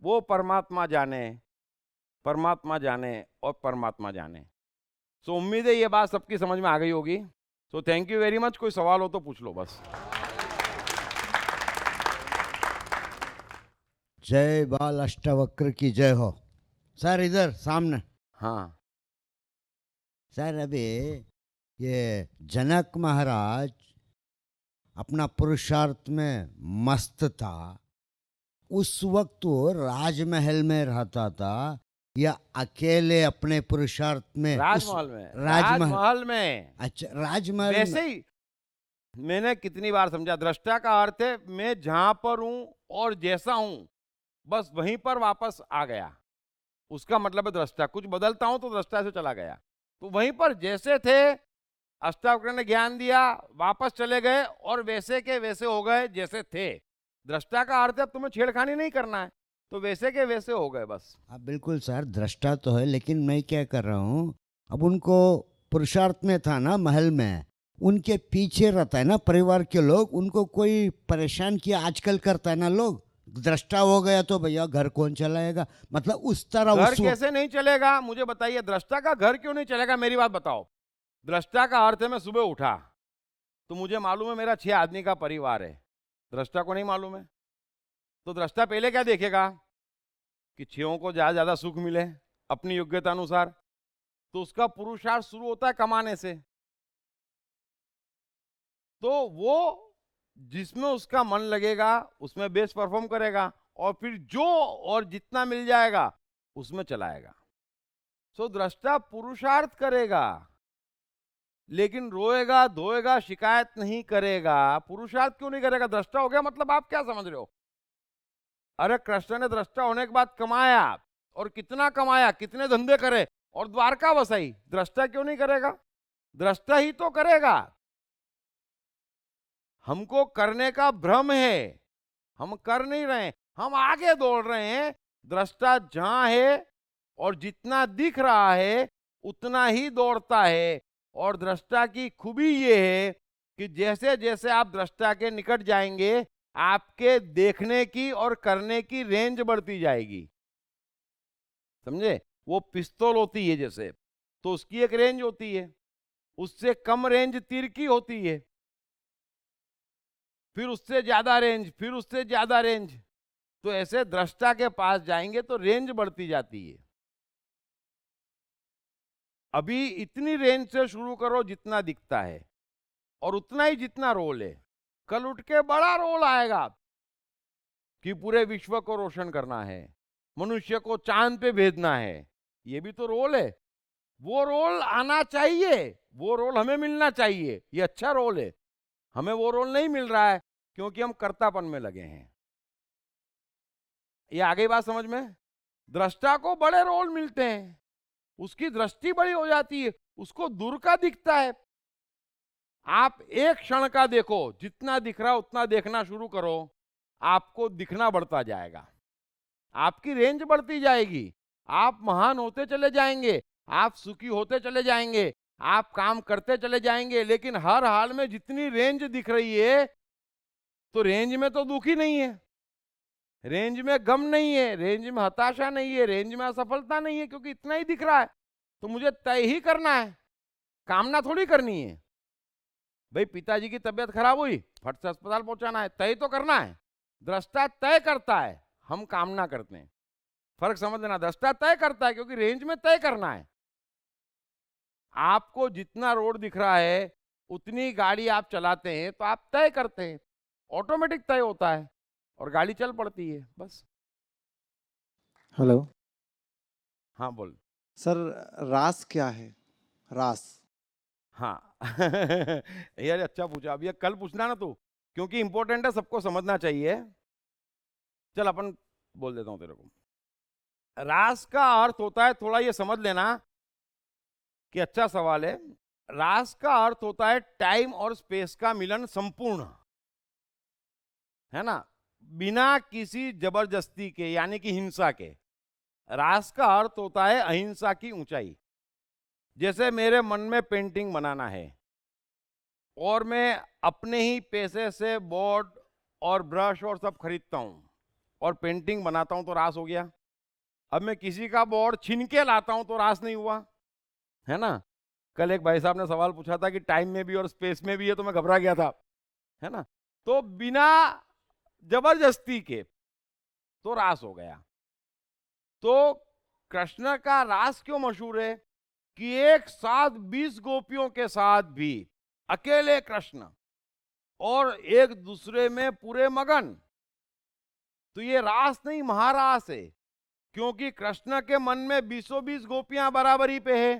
वो परमात्मा जाने, परमात्मा जाने और परमात्मा जाने। सो उम्मीद है ये बात सबकी समझ में आ गई होगी। So thank you very much. कोई सवाल हो तो पूछ लो बस। जय बाल अष्टावक्र की जय हो। सर इधर सामने। हाँ सर अभी ये जनक महाराज अपना पुरुषार्थ में मस्त था। उस वक्त वो राजमहल में रहता था या अकेले अपने पुरुषार्थ में? राजमहल में। राजमहल राजमहल में। अच्छा, राजमहल वैसे ही मैंने कितनी बार समझा, दृष्टा का अर्थ है मैं जहां पर हूं और जैसा हूं बस वहीं पर वापस आ गया। उसका मतलब है दृष्टा। कुछ बदलता हूं तो दृष्टा से चला गया। तो वहीं पर जैसे थे अष्टावक्र ने ज्ञान दिया, वापस चले गए और वैसे के वैसे हो गए जैसे थे। दृष्टा का अर्थ है अब तुम्हें छेड़खानी नहीं करना है, तो वैसे के वैसे हो गए बस। अब बिल्कुल सर, दृष्टा तो है, लेकिन मैं क्या कर रहा हूँ, अब उनको पुरुषार्थ में था ना महल में, उनके पीछे रहता है ना परिवार के लोग, उनको कोई परेशान किया आजकल करता है ना लोग। दृष्टा हो गया तो भैया घर कौन चलाएगा, मतलब उस तरह घर उस कैसे नहीं चलेगा मुझे बताइए। दृष्टा का घर क्यों नहीं चलेगा मेरी बात बताओ। दृष्टा का अर्थ है मैं सुबह उठा तो मुझे मालूम है मेरा 6 आदमी का परिवार है। दृष्टा को नहीं मालूम है, तो दृष्टा पहले क्या देखेगा कि 6 को ज्यादा सुख मिले अपनी योग्यता अनुसार। तो उसका पुरुषार्थ शुरू होता है कमाने से। तो वो जिसमें उसका मन लगेगा उसमें बेस्ट परफॉर्म करेगा और फिर जो और जितना मिल जाएगा उसमें चलाएगा। सो दृष्टा पुरुषार्थ करेगा। लेकिन रोएगा धोएगा शिकायत नहीं करेगा, पुरुषार्थ क्यों नहीं करेगा? दृष्टा हो गया मतलब आप क्या समझ रहे हो? अरे कृष्ण ने दृष्टा होने के बाद कमाया, और कितना कमाया, कितने धंधे करे और द्वारका बसाई, दृष्टा क्यों नहीं करेगा? दृष्टा ही तो करेगा। हमको करने का भ्रम है, हम कर नहीं रहे, हम आगे दौड़ रहे हैं। दृष्टा जहां है और जितना दिख रहा है उतना ही दौड़ता है। और दृष्टा की खूबी ये है कि जैसे जैसे आप दृष्टा के निकट जाएंगे, आपके देखने की और करने की रेंज बढ़ती जाएगी। समझे? वो पिस्तौल होती है जैसे, तो उसकी एक रेंज होती है, उससे कम रेंज तीर की होती है, फिर उससे ज्यादा रेंज, फिर उससे ज्यादा रेंज। तो ऐसे दृष्टा के पास जाएंगे तो रेंज बढ़ती जाती है। अभी इतनी रेंज से शुरू करो जितना दिखता है, और उतना ही जितना रोल है। कल उठ के बड़ा रोल आएगा कि पूरे विश्व को रोशन करना है, मनुष्य को चांद पे भेजना है। ये भी तो रोल है। वो रोल आना चाहिए, वो रोल हमें मिलना चाहिए, ये अच्छा रोल है। हमें वो रोल नहीं मिल रहा है क्योंकि हम कर्तापन में लगे हैं। ये आगे बात समझ में? दृष्टा को बड़े रोल मिलते हैं, उसकी दृष्टि बड़ी हो जाती है, उसको दूर का दिखता है। आप एक क्षण का देखो, जितना दिख रहा उतना देखना शुरू करो, आपको दिखना बढ़ता जाएगा, आपकी रेंज बढ़ती जाएगी, आप महान होते चले जाएंगे, आप सुखी होते चले जाएंगे, आप काम करते चले जाएंगे। लेकिन हर हाल में जितनी रेंज दिख रही है, तो रेंज में तो दुखी नहीं है, रेंज में गम नहीं है, रेंज में हताशा नहीं है, रेंज में असफलता नहीं है, क्योंकि इतना ही दिख रहा है। तो मुझे तय ही करना है, कामना थोड़ी करनी है। भाई पिताजी की तबीयत खराब हुई, फट से अस्पताल पहुंचाना है, तय तो करना है। दृष्टा तय करता है, हम कामना करते हैं। फर्क समझ लेना, दृष्टा तय करता है क्योंकि रेंज में तय करना है। आपको जितना रोड दिख रहा है उतनी गाड़ी आप चलाते हैं, तो आप तय करते हैं, ऑटोमेटिक तय होता है और गाड़ी चल पड़ती है, बस। हेलो हाँ बोल। सर, रास क्या है? रास हाँ यार अच्छा पूछा। अब ये कल पूछना ना तू, क्योंकि इंपॉर्टेंट है, सबको समझना चाहिए। चल अपन बोल देता हूं तेरे को। रास का अर्थ होता है, थोड़ा ये समझ लेना कि अच्छा सवाल है। रास का अर्थ होता है टाइम और स्पेस का मिलन संपूर्ण, है ना, बिना किसी जबरदस्ती के, यानी कि हिंसा के। रास का अर्थ होता है अहिंसा की ऊंचाई। जैसे मेरे मन में पेंटिंग बनाना है और मैं अपने ही पैसे से बोर्ड और ब्रश और सब खरीदता हूं और पेंटिंग बनाता हूं, तो रास हो गया। अब मैं किसी का बोर्ड छीन के लाता हूं तो रास नहीं हुआ, है ना। कल एक भाई साहब ने सवाल पूछा था कि टाइम में भी और स्पेस में भी है, तो मैं घबरा गया था, है ना। तो बिना जबरदस्ती के तो रास हो गया। तो कृष्ण का रास क्यों मशहूर है कि एक साथ 20 गोपियों के साथ भी अकेले कृष्ण और एक दूसरे में पूरे मगन। तो ये रास नहीं, महारास है, क्योंकि कृष्ण के मन में 20 गोपियां बराबरी पे है।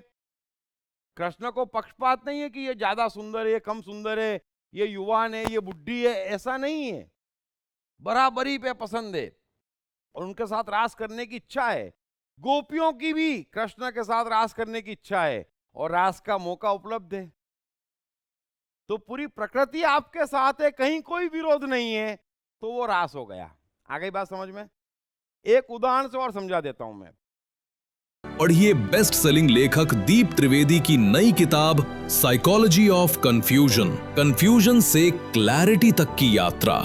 कृष्ण को पक्षपात नहीं है कि ये ज्यादा सुंदर है, ये कम सुंदर है, ये युवान है, ये बुढ़ी है, ऐसा नहीं है। बराबरी पे पसंद है और उनके साथ रास करने की इच्छा है। गोपियों की भी कृष्ण के साथ रास करने की इच्छा है और रास का मौका उपलब्ध है। तो पूरी प्रकृति आपके साथ है, कहीं कोई विरोध नहीं है, तो वो रास हो गया। आ गई बात समझ में? एक उदाहरण से और समझा देता हूं मैं। पढ़िए बेस्ट सेलिंग लेखक दीप त्रिवेदी की नई किताब साइकोलॉजी ऑफ कंफ्यूजन, कंफ्यूजन से क्लैरिटी तक की यात्रा।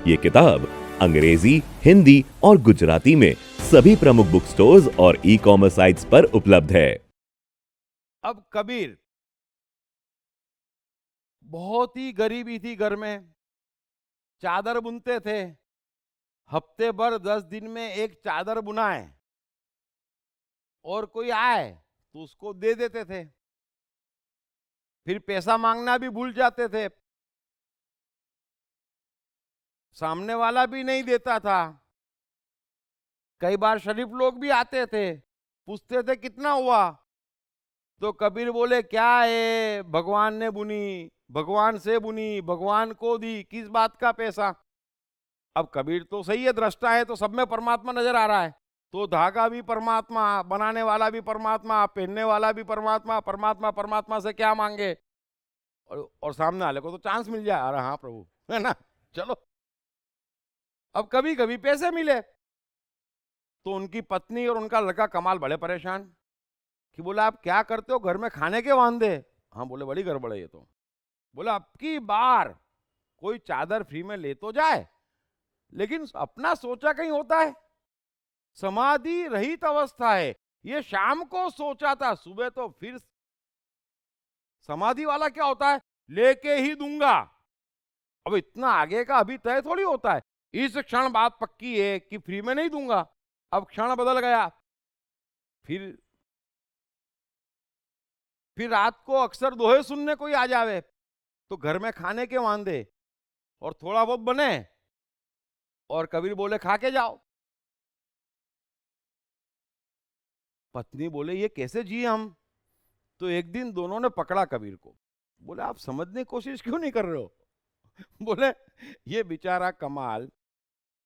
ये किताब अंग्रेजी, हिंदी और गुजराती में सभी प्रमुख बुक स्टोर्स और ई-कॉमर्स साइट्स पर उपलब्ध है। अब कबीर, बहुत ही गरीबी थी घर में, चादर बुनते थे, हफ्ते भर 10 दिन में एक चादर बुनाए और कोई आए तो उसको दे देते थे, फिर पैसा मांगना भी भूल जाते थे, सामने वाला भी नहीं देता था। कई बार शरीफ लोग भी आते थे, पूछते थे कितना हुआ, तो कबीर बोले क्या है, भगवान ने बुनी, भगवान से बुनी, भगवान को दी, किस बात का पैसा। अब कबीर तो सही है, दृष्टा है, तो सब में परमात्मा नजर आ रहा है। तो धागा भी परमात्मा, बनाने वाला भी परमात्मा, पहनने वाला भी परमात्मा, परमात्मा परमात्मा से क्या मांगे। और सामने वाले को तो चांस मिल जाए, अरे हाँ प्रभु, है ना, चलो। अब कभी कभी पैसे मिले तो उनकी पत्नी और उनका लड़का कमाल बड़े परेशान कि बोला आप क्या करते हो, घर में खाने के वांदे। हाँ बोले बड़ी गड़बड़ है ये तो। बोला अब की बार कोई चादर फ्री में ले तो जाए, लेकिन अपना सोचा कहीं होता है। समाधि रहित अवस्था है, ये शाम को सोचा था, सुबह तो फिर। समाधि वाला क्या होता है, लेके ही दूंगा। अब इतना आगे का अभी तय थोड़ी होता है, इस क्षण बात पक्की है कि फ्री में नहीं दूंगा। अब क्षण बदल गया, फिर रात को अक्सर दोहे सुनने कोई आ जावे, तो घर में खाने के वांदे और थोड़ा बहुत बने, और कबीर बोले खा के जाओ। पत्नी बोले ये कैसे जिए हम। तो एक दिन दोनों ने पकड़ा कबीर को, बोले आप समझने की कोशिश क्यों नहीं कर रहे हो। बोले ये बेचारा कमाल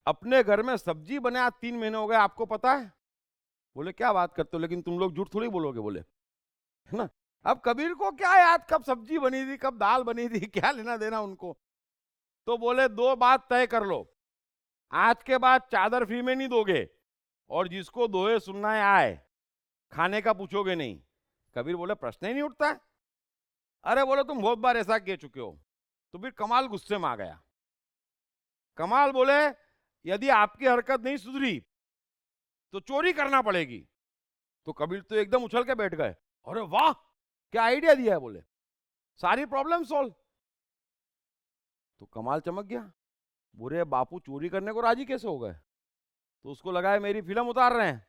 अपने घर में सब्जी बने आज 3 महीने हो गए, आपको पता है। बोले क्या बात करते हो, लेकिन तुम लोग झूठ थोड़ी बोलोगे, बोले, है ना। अब कबीर को क्या याद कब सब्जी बनी थी, कब दाल बनी थी, क्या लेना देना उनको। तो बोले 2 बात तय कर लो, आज के बाद चादर फ्री में नहीं दोगे, और जिसको दोहे सुनना आए खाने का पूछोगे नहीं। कबीर बोले प्रश्न ही नहीं उठता है। अरे बोले तुम बहुत बार ऐसा कह चुके हो। तो फिर कमाल गुस्से में आ गया। कमाल बोले यदि आपकी हरकत नहीं सुधरी तो चोरी करना पड़ेगी। तो कबीर तो एकदम उछल के बैठ गए, अरे वाह क्या आइडिया दिया है, बोले सारी प्रॉब्लम सॉल्व। तो कमाल चमक गया, बोले बापू चोरी करने को राजी कैसे हो गए। तो उसको लगा है मेरी फिल्म उतार रहे हैं।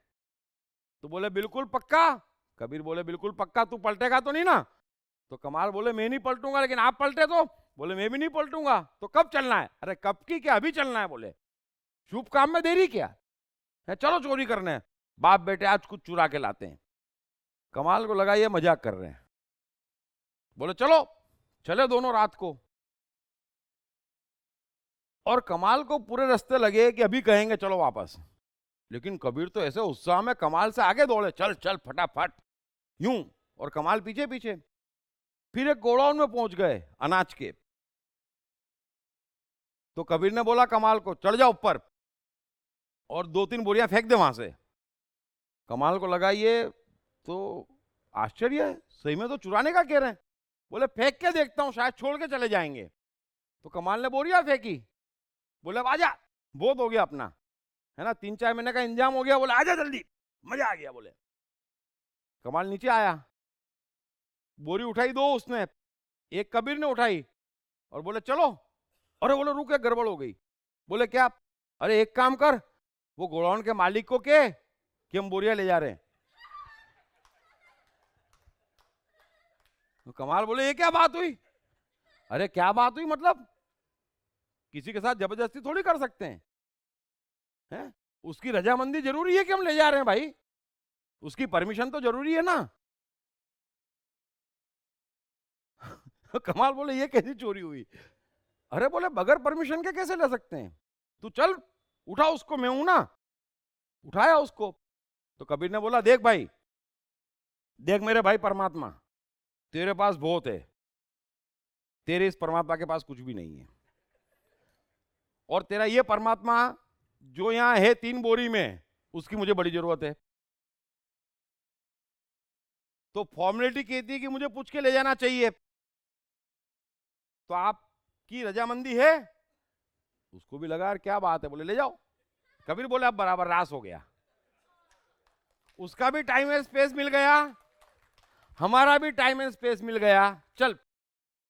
तो बोले बिल्कुल पक्का। कबीर बोले बिल्कुल पक्का, तू पलटेगा तो नहीं ना। तो कमाल बोले मैं नहीं पलटूंगा, लेकिन आप पलटे तो। बोले मैं भी नहीं पलटूंगा। तो कब चलना है। अरे कब की क्या, अभी चलना है। बोले शुभ काम में देरी क्या है, चलो चोरी करने है। बाप बेटे आज कुछ चुरा के लाते हैं। कमाल को लगा ये मजाक कर रहे हैं। बोले चलो, चले दोनों रात को। और कमाल को पूरे रास्ते लगे कि अभी कहेंगे चलो वापस, लेकिन कबीर तो ऐसे उत्साह में कमाल से आगे दौड़े, चल चल फटाफट यूं, और कमाल पीछे पीछे। फिर एक गोडाउन में पहुंच गए अनाज के। तो कबीर ने बोला कमाल को चढ़ जा ऊपर और 2-3 बोरियां फेंक दे वहां से। कमाल को लगा ये तो आश्चर्य है, सही में तो चुराने का कह रहे हैं। बोले फेंक के देखता हूं, शायद छोड़ के चले जाएंगे। तो कमाल ने बोरियां फेंकी। बोले अब आजा, बहुत हो गया अपना, है ना, 3-4 महीने का इंतजाम हो गया। बोले आजा जल्दी, मजा आ गया। बोले कमाल नीचे आया, बोरी उठाई 2 उसने, एक कबीर ने उठाई, और बोले चलो। अरे बोले रुक, गड़बड़ हो गई। बोले क्या। अरे एक काम कर, वो गोडाउन के मालिक को कह कि हम बोरियां ले जा रहे हैं। तो कमाल बोले ये क्या बात हुई। अरे क्या बात हुई मतलब, किसी के साथ जबरदस्ती थोड़ी कर सकते हैं, उसकी रजामंदी जरूरी है कि हम ले जा रहे हैं भाई, उसकी परमिशन तो जरूरी है ना। कमाल बोले ये कैसी चोरी हुई। अरे बोले बगैर परमिशन के कैसे ले सकते हैं, तू चल उठा उसको, मैं हूं ना। उठाया उसको। तो कबीर ने बोला देख भाई, देख मेरे भाई परमात्मा, तेरे पास बहुत है, तेरे इस परमात्मा के पास कुछ भी नहीं है। और तेरा ये परमात्मा जो यहां है 3 बोरी में, उसकी मुझे बड़ी जरूरत है। तो फॉर्मेलिटी कहती है कि मुझे पूछ के ले जाना चाहिए, तो आपकी रजामंदी है। उसको भी लगा यार क्या बात है, बोले ले जाओ। कबीर बोले अब बराबर रास हो गया, उसका भी टाइम एंड स्पेस मिल गया, हमारा भी टाइम एंड स्पेस मिल गया, चल।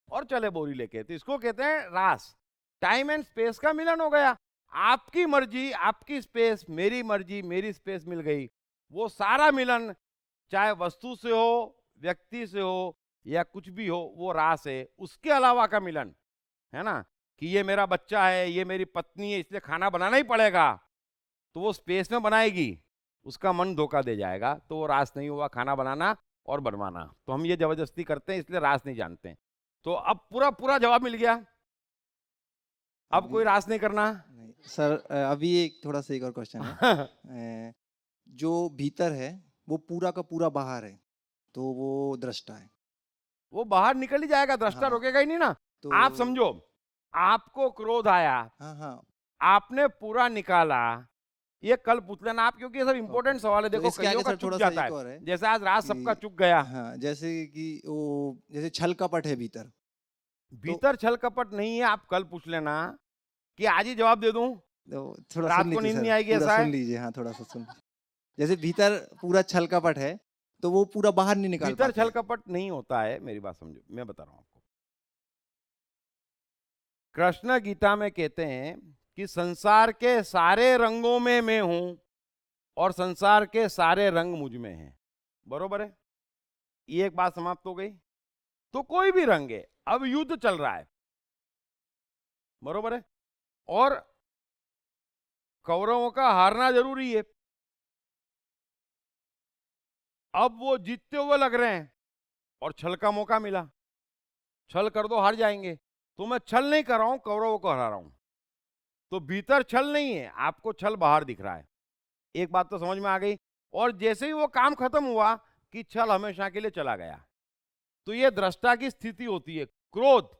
और चले बोरी लेके। तो इसको कहते हैं रास, टाइम एंड स्पेस का मिलन हो गया। आपकी मर्जी आपकी स्पेस, मेरी मर्जी मेरी स्पेस मिल गई। वो सारा मिलन चाहे वस्तु से हो, व्यक्ति से हो, या कुछ भी हो, वो रास है। उसके अलावा का मिलन है ना, कि ये मेरा बच्चा है, ये मेरी पत्नी है, इसलिए खाना बनाना ही पड़ेगा, तो वो स्पेस में बनाएगी, उसका मन धोखा दे जाएगा, तो वो रास नहीं हुआ खाना बनाना। और बनवाना। तो हम ये जबरदस्ती करते हैं, इसलिए रास नहीं जानते हैं। तो अब पूरा पूरा जवाब मिल गया, अब कोई रास नहीं करना। नहीं सर, अभी एक थोड़ा सा एक और क्वेश्चन है। जो भीतर है वो पूरा का पूरा बाहर है, तो वो दृष्टा है। वो बाहर निकल ही जाएगा, दृष्टा हाँ। रोकेगा ही नहीं ना। तो आप समझो, आपको क्रोध आया, हाँ हाँ, आपने पूरा निकाला, ये कल पूछ लेना आप, क्योंकि ये सब इंपॉर्टेंट सवाल है। तो देखो इसके आगे कईयों का सर चुक थोड़ा सा जाता एक और है, है जैसे आज रात कि- सबका चुक गया। हाँ, जैसे कि वो जैसे छल कपट है भीतर। भीतर छल कपट नहीं है, आप कल पूछ लेना कि आज ही जवाब दे दूं। तो थोड़ा रात सुन को लीजिए नींद सर, नहीं आएगी, पूरा ऐसा सुन है? लीजिए। हाँ, थोड़ा सा सुन। जैसे भीतर पूरा छल कपट है, तो वो पूरा बाहर नहीं निकाल भीतर पाते छल हैं। कपट नहीं होता है, मेरी बात समझो, मैं बता रहा हूं आपको। कृष्ण गीता में कहते हैं कि संसार के सारे रंगों में मैं हूं और संसार के सारे रंग मुझ में हैं। बरोबर है, ये एक बात समाप्त हो गई। तो कोई भी रंग है, अब युद्ध चल रहा है, बरोबर है, और कौरवों का हारना जरूरी है। अब वो जीतते हुए लग रहे हैं और छल का मौका मिला, छल कर दो हार जाएंगे, तो मैं छल नहीं कर रहा हूं, कौरवों को हरा रहा हूं। तो भीतर छल नहीं है, आपको छल बाहर दिख रहा है। एक बात तो समझ में आ गई। और जैसे ही वो काम खत्म हुआ कि छल हमेशा के लिए चला गया, तो ये दृष्टा की स्थिति होती है। क्रोध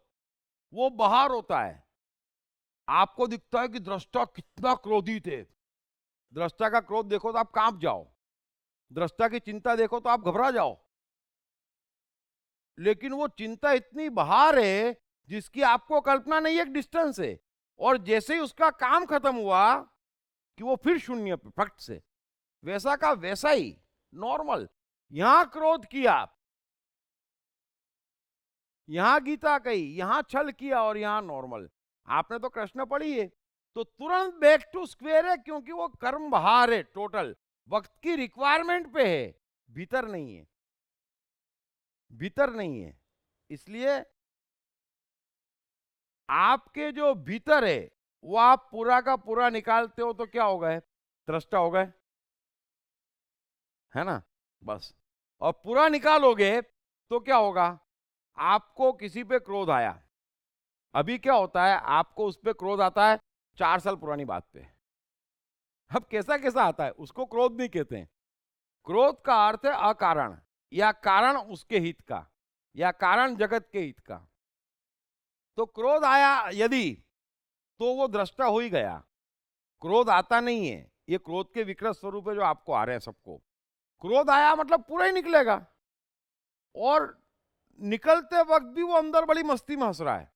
वो बाहर होता है, आपको दिखता है कि दृष्टा कितना क्रोधित है। दृष्टा का क्रोध देखो तो आप कांप जाओ, दृष्टा की चिंता देखो तो आप घबरा जाओ, लेकिन वो चिंता इतनी बाहर है जिसकी आपको कल्पना नहीं, एक डिस्टेंस है। और जैसे ही उसका काम खत्म हुआ कि वो फिर शून्य पे फट से, वैसा का वैसा ही नॉर्मल। यहां क्रोध किया, यहां गीता कही, यहां छल किया और यहां नॉर्मल। आपने तो कृष्ण पढ़ी है, तो तुरंत बैक टू स्क्वायर है, क्योंकि वो कर्म बाहर है, टोटल वक्त की रिक्वायरमेंट पे है, भीतर नहीं है, भीतर नहीं है। इसलिए आपके जो भीतर है वो आप पूरा का पूरा निकालते हो तो क्या हो गए? दृष्टा हो गए, है ना, बस। और पूरा निकालोगे तो क्या होगा? आपको किसी पे क्रोध आया, अभी क्या होता है, आपको उस पे क्रोध आता है 4 साल पुरानी बात पे। अब कैसा कैसा आता है, उसको क्रोध नहीं कहते हैं। क्रोध का अर्थ है अकारण, या कारण उसके हित का, या कारण जगत के हित का। तो क्रोध आया यदि, तो वो दृष्टा हो ही गया। क्रोध आता नहीं है, ये क्रोध के विकृत स्वरूप है जो आपको आ रहे हैं सबको। क्रोध आया मतलब पूरा ही निकलेगा, और निकलते वक्त भी वो अंदर बड़ी मस्ती में हंस रहा है,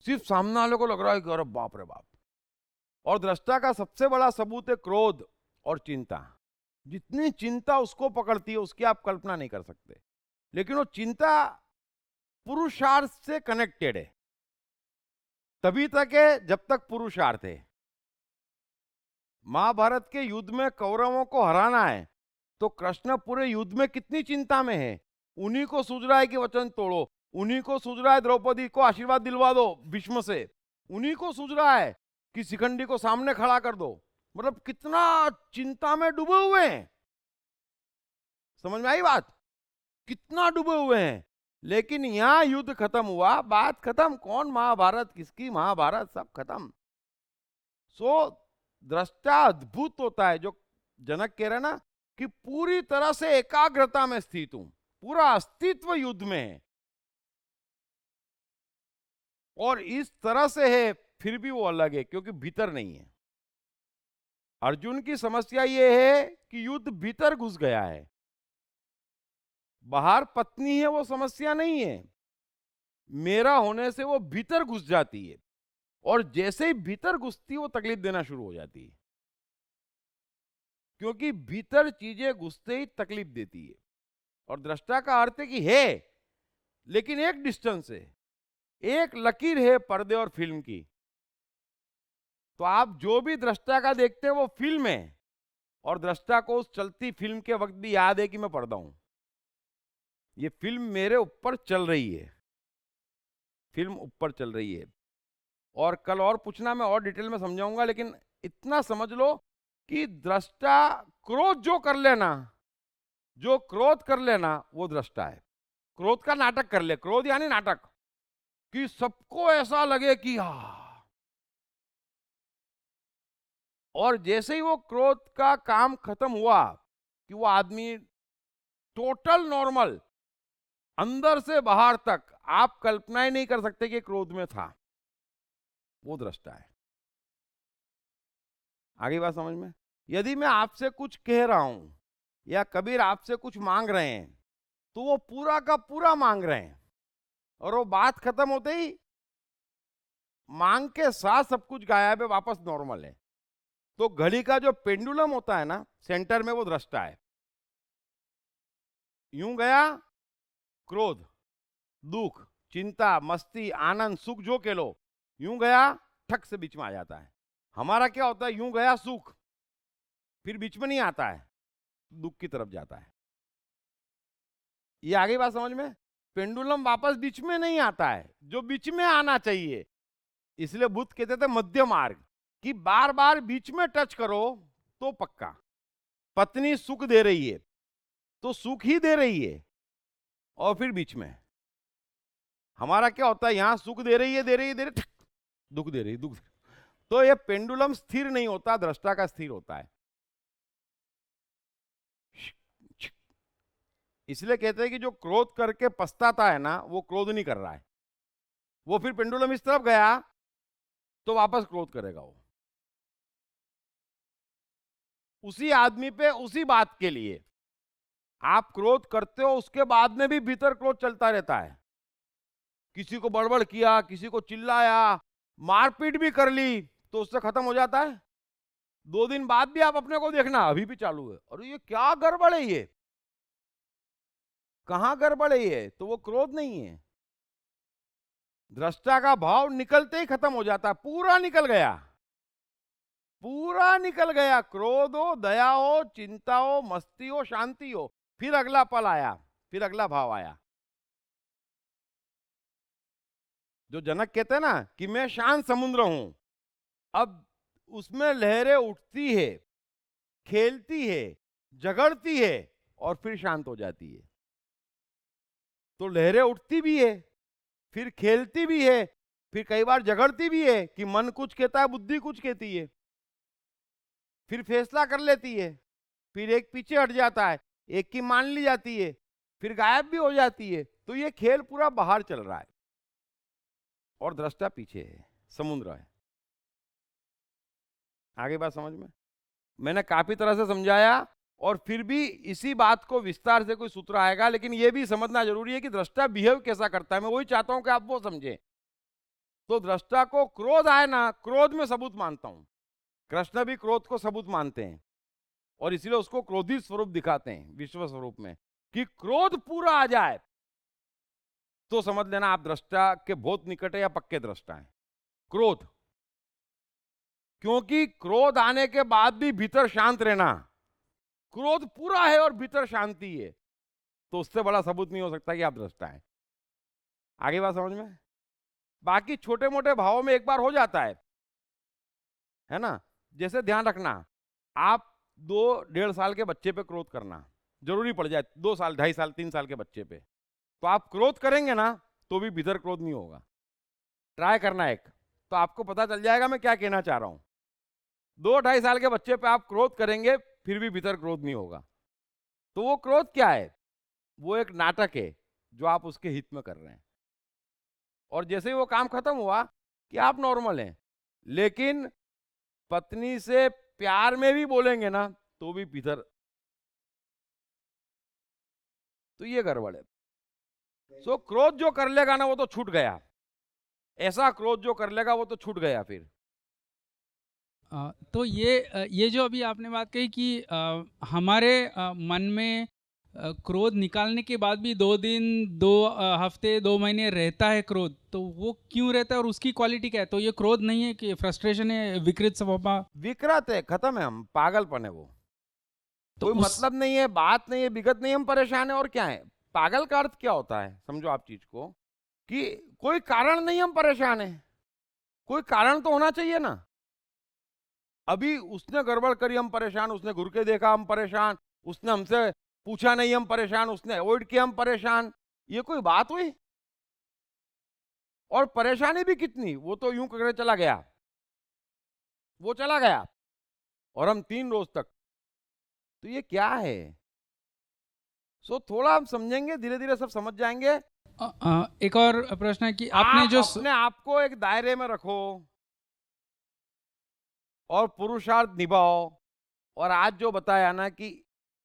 सिर्फ सामने वाले को लग रहा है कि अरे बाप रे बाप। और दृष्टा का सबसे बड़ा सबूत है क्रोध और चिंता। जितनी चिंता उसको पकड़ती है उसकी आप कल्पना नहीं कर सकते। लेकिन वो चिंता पुरुषार्थ से कनेक्टेड है, तभी तक है जब तक पुरुषार्थ है। महाभारत के युद्ध में कौरवों को हराना है, तो कृष्ण पूरे युद्ध में कितनी चिंता में है। उन्हीं को सूझ रहा है कि वचन तोड़ो, उन्हीं को सूझ रहा है द्रौपदी को आशीर्वाद दिलवा दो भीष्म से, उन्हीं को सूझ रहा है कि शिखंडी को सामने खड़ा कर दो। मतलब कितना चिंता में डूबे हुए हैं, समझ में आई बात? कितना डूबे हुए हैं। लेकिन यहां युद्ध खत्म हुआ, बात खत्म, कौन महाभारत, किसकी महाभारत, सब खत्म। सो दृष्टा अद्भुत होता है, जो जनक कह रहे ना कि पूरी तरह से एकाग्रता में स्थित हूं, पूरा अस्तित्व युद्ध में है, और इस तरह से है, फिर भी वो अलग है क्योंकि भीतर नहीं है। अर्जुन की समस्या ये है कि युद्ध भीतर घुस गया है, बाहर पत्नी है वो समस्या नहीं है, मेरा होने से वो भीतर घुस जाती है, और जैसे ही भीतर घुसती है वो तकलीफ देना शुरू हो जाती है, क्योंकि भीतर चीजें घुसते ही तकलीफ देती है। और दृष्टा का अर्थ है कि है, लेकिन एक डिस्टेंस है, एक लकीर है पर्दे और फिल्म की। तो आप जो भी दृष्टा का देखते हैं वो फिल्म है, और दृष्टा को उस चलती फिल्म के वक्त भी याद है कि मैं पर्दा हूं, ये फिल्म मेरे ऊपर चल रही है, फिल्म ऊपर चल रही है। और कल और पूछना, मैं और डिटेल में समझाऊंगा, लेकिन इतना समझ लो कि दृष्टा क्रोध जो कर लेना, जो क्रोध कर लेना वो दृष्टा है। क्रोध का नाटक कर ले, क्रोध यानी नाटक, कि सबको ऐसा लगे कि और जैसे ही वो क्रोध का काम खत्म हुआ कि वो आदमी टोटल नॉर्मल, अंदर से बाहर तक आप कल्पना ही नहीं कर सकते कि क्रोध में था, वो दृष्टा है। आगे बात समझ में? यदि मैं आपसे कुछ कह रहा हूं या कबीर आपसे कुछ मांग रहे हैं तो वो पूरा का पूरा मांग रहे हैं और वो बात खत्म होते ही मांग के साथ सब कुछ गायब है, वापस नॉर्मल है। तो घड़ी का जो पेंडुलम होता है ना, सेंटर में वो दृष्टा है। यूं गया क्रोध, दुख, चिंता, मस्ती, आनंद, सुख जो कह लो, यूं गया ठक से बीच में आ जाता है। हमारा क्या होता है, यूं गया सुख, फिर बीच में नहीं आता है, दुख की तरफ जाता है। ये आगे बात समझ में? पेंडुलम वापस बीच में नहीं आता है, जो बीच में आना चाहिए। इसलिए बुद्ध कहते थे मध्य मार्ग, कि बार बार बीच में टच करो तो पक्का। पत्नी सुख दे रही है तो सुख ही दे रही है, और फिर बीच में हमारा क्या होता है, यहां सुख दे रही है, दे रही है, दे रही, दुख दे रही, दुख दे रही। तो ये पेंडुलम स्थिर नहीं होता, दृष्टा का स्थिर होता है। इसलिए कहते हैं कि जो क्रोध करके पछताता है ना, वो क्रोध नहीं कर रहा है, वो फिर पेंडुलम इस तरफ गया तो वापस क्रोध करेगा। वो उसी आदमी पे उसी बात के लिए आप क्रोध करते हो, उसके बाद में भी भीतर क्रोध चलता रहता है। किसी को बड़बड़ किया, किसी को चिल्लाया, मारपीट भी कर ली, तो उससे खत्म हो जाता है। 2 दिन बाद भी आप अपने को देखना, अभी भी चालू है, और ये क्या गड़बड़ है, ये कहां गड़बड़ है, ये तो वो क्रोध नहीं है। दृष्टा का भाव निकलते ही खत्म हो जाता है, पूरा निकल गया, पूरा निकल गया। क्रोध हो, दया हो, चिंता हो, मस्ती हो, शांति हो, फिर अगला पल आया, फिर अगला भाव आया। जो जनक कहते हैं ना कि मैं शांत समुद्र हूं, अब उसमें लहरें उठती है, खेलती है, झगड़ती है, और फिर शांत हो जाती है। तो लहरें उठती भी है, फिर खेलती भी है, फिर कई बार झगड़ती भी है कि मन कुछ कहता है, बुद्धि कुछ कहती है, फिर फैसला कर लेती है, फिर एक पीछे हट जाता है, एक की मान ली जाती है, फिर गायब भी हो जाती है। तो ये खेल पूरा बाहर चल रहा है और दृष्टा पीछे है, समुद्र है। आगे बात समझ में? मैंने काफी तरह से समझाया, और फिर भी इसी बात को विस्तार से कोई सूत्र आएगा, लेकिन यह भी समझना जरूरी है कि दृष्टा बिहेव कैसा करता है। मैं वही चाहता हूं कि आप वो समझें। तो दृष्टा को क्रोध आए ना, क्रोध में सबूत मानता हूं। कृष्ण भी क्रोध को सबूत मानते हैं, और इसलिए उसको क्रोधित स्वरूप दिखाते हैं विश्व स्वरूप में, कि क्रोध पूरा आ जाए तो समझ लेना आप दृष्टा के बहुत निकट है या पक्के दृष्टा हैं। क्रोध, क्योंकि क्रोध आने के बाद भी भीतर शांत रहना, क्रोध पूरा है और भीतर शांति है, तो उससे बड़ा सबूत नहीं हो सकता कि आप दृष्टा हैं। आगे बात समझ में? बाकी छोटे मोटे भावों में एक बार हो जाता है ना। जैसे ध्यान रखना, आप 2-1.5 साल के बच्चे पे क्रोध करना जरूरी पड़ जाए, 2 साल, 2.5 साल, 3 साल के बच्चे पे, तो आप क्रोध करेंगे ना तो भी भीतर क्रोध नहीं होगा। ट्राई करना एक, तो आपको पता चल जाएगा मैं क्या कहना चाह रहा हूं। 2-2.5 साल के बच्चे पे आप क्रोध करेंगे, फिर भी भीतर क्रोध नहीं होगा। तो वो क्रोध क्या है? वो एक नाटक है जो आप उसके हित में कर रहे हैं। और जैसे ही वो काम खत्म हुआ कि आप नॉर्मल हैं, लेकिन पत्नी से प्यार में भी बोलेंगे ना तो भी भीतर, तो ये गड़बड़ है। सो क्रोध जो कर लेगा ना वो तो छूट गया, ऐसा क्रोध जो कर लेगा वो तो छूट गया फिर। तो ये जो अभी आपने बात कही कि हमारे मन में क्रोध निकालने के बाद भी 2 दिन, 2 हफ्ते, 2 महीने रहता है क्रोध, तो वो क्यों रहता है और उसकी क्वालिटी क्या है? तो ये क्रोध नहीं है कि फ्रस्ट्रेशन है, विकृत स्वभाव, विकृत है, खत्म है, हम पागलपन है वो। तो कोई मतलब नहीं है, बात नहीं है, विगत नहीं, हम परेशान है। और क्या है पागल का अर्थ? क्या होता है समझो आप चीज को, कि कोई कारण नहीं हम परेशान है। कोई कारण तो होना चाहिए ना। अभी उसने गड़बड़ करी हम परेशान, उसने घुर के देखा हम परेशान, उसने हमसे पूछा नहीं हम परेशान, उसने अवॉइड किया हम परेशान, ये कोई बात हुई? और परेशानी भी कितनी, वो तो यूं करके चला गया, वो चला गया और हम 3 रोज तक, तो ये क्या है? सो थोड़ा हम समझेंगे, धीरे धीरे सब समझ जाएंगे। एक और प्रश्न है कि आपने जो अपने आप को एक दायरे में रखो और पुरुषार्थ निभाओ। और आज जो बताया ना कि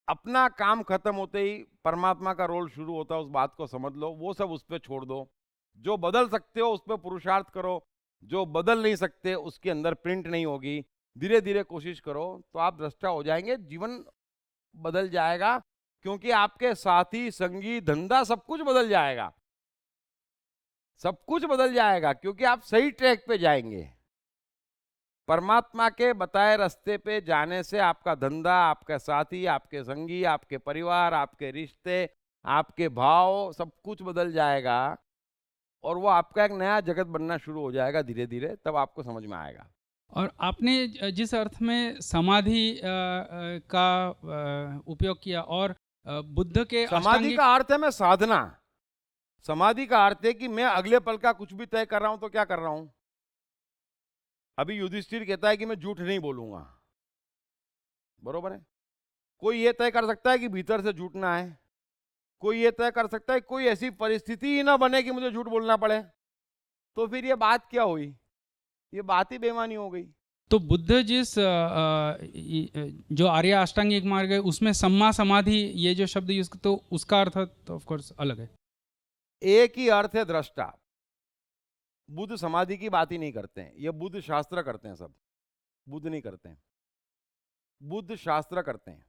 अपना काम खत्म होते ही परमात्मा का रोल शुरू होता है, उस बात को समझ लो, वो सब उस पर छोड़ दो। जो बदल सकते हो उस पर पुरुषार्थ करो, जो बदल नहीं सकते उसके अंदर प्रिंट नहीं होगी। धीरे धीरे कोशिश करो तो आप दृष्टा हो जाएंगे, जीवन बदल जाएगा, क्योंकि आपके साथी, संगी, धंधा सब कुछ बदल जाएगा, सब कुछ बदल जाएगा, क्योंकि आप सही ट्रैक पे जाएंगे। परमात्मा के बताए रास्ते पे जाने से आपका धंधा, आपका साथी, आपके संगी, आपके परिवार, आपके रिश्ते, आपके भाव, सब कुछ बदल जाएगा और वो आपका एक नया जगत बनना शुरू हो जाएगा धीरे धीरे, तब आपको समझ में आएगा। और आपने जिस अर्थ में समाधि का उपयोग किया और बुद्ध के समाधि अष्टांगिक का अर्थ है मैं साधना, समाधि का अर्थ है कि मैं अगले पल का कुछ भी तय कर रहा हूं तो क्या कर रहा हूं। अभी युधिष्ठिर कहता है कि मैं झूठ नहीं बोलूंगा, बरोबर है। कोई ये तय कर सकता है कि भीतर से झूठ ना है, कोई ये तय कर सकता है कोई ऐसी परिस्थिति ही ना बने कि मुझे झूठ बोलना पड़े, तो फिर ये बात क्या हुई, ये बात ही बेईमानी हो गई। तो बुद्ध जिस जो आर्य अष्टांगिक मार्ग है उसमें सम्मा समाधि ये जो शब्द यूज, तो उसका अर्थ तो ऑफ कोर्स अलग है। एक ही अर्थ है दृष्टा। बुद्ध समाधि की बात ही नहीं करते हैं, ये बुद्ध शास्त्र करते हैं, सब बुद्ध नहीं करते हैं, बुद्ध शास्त्र करते हैं।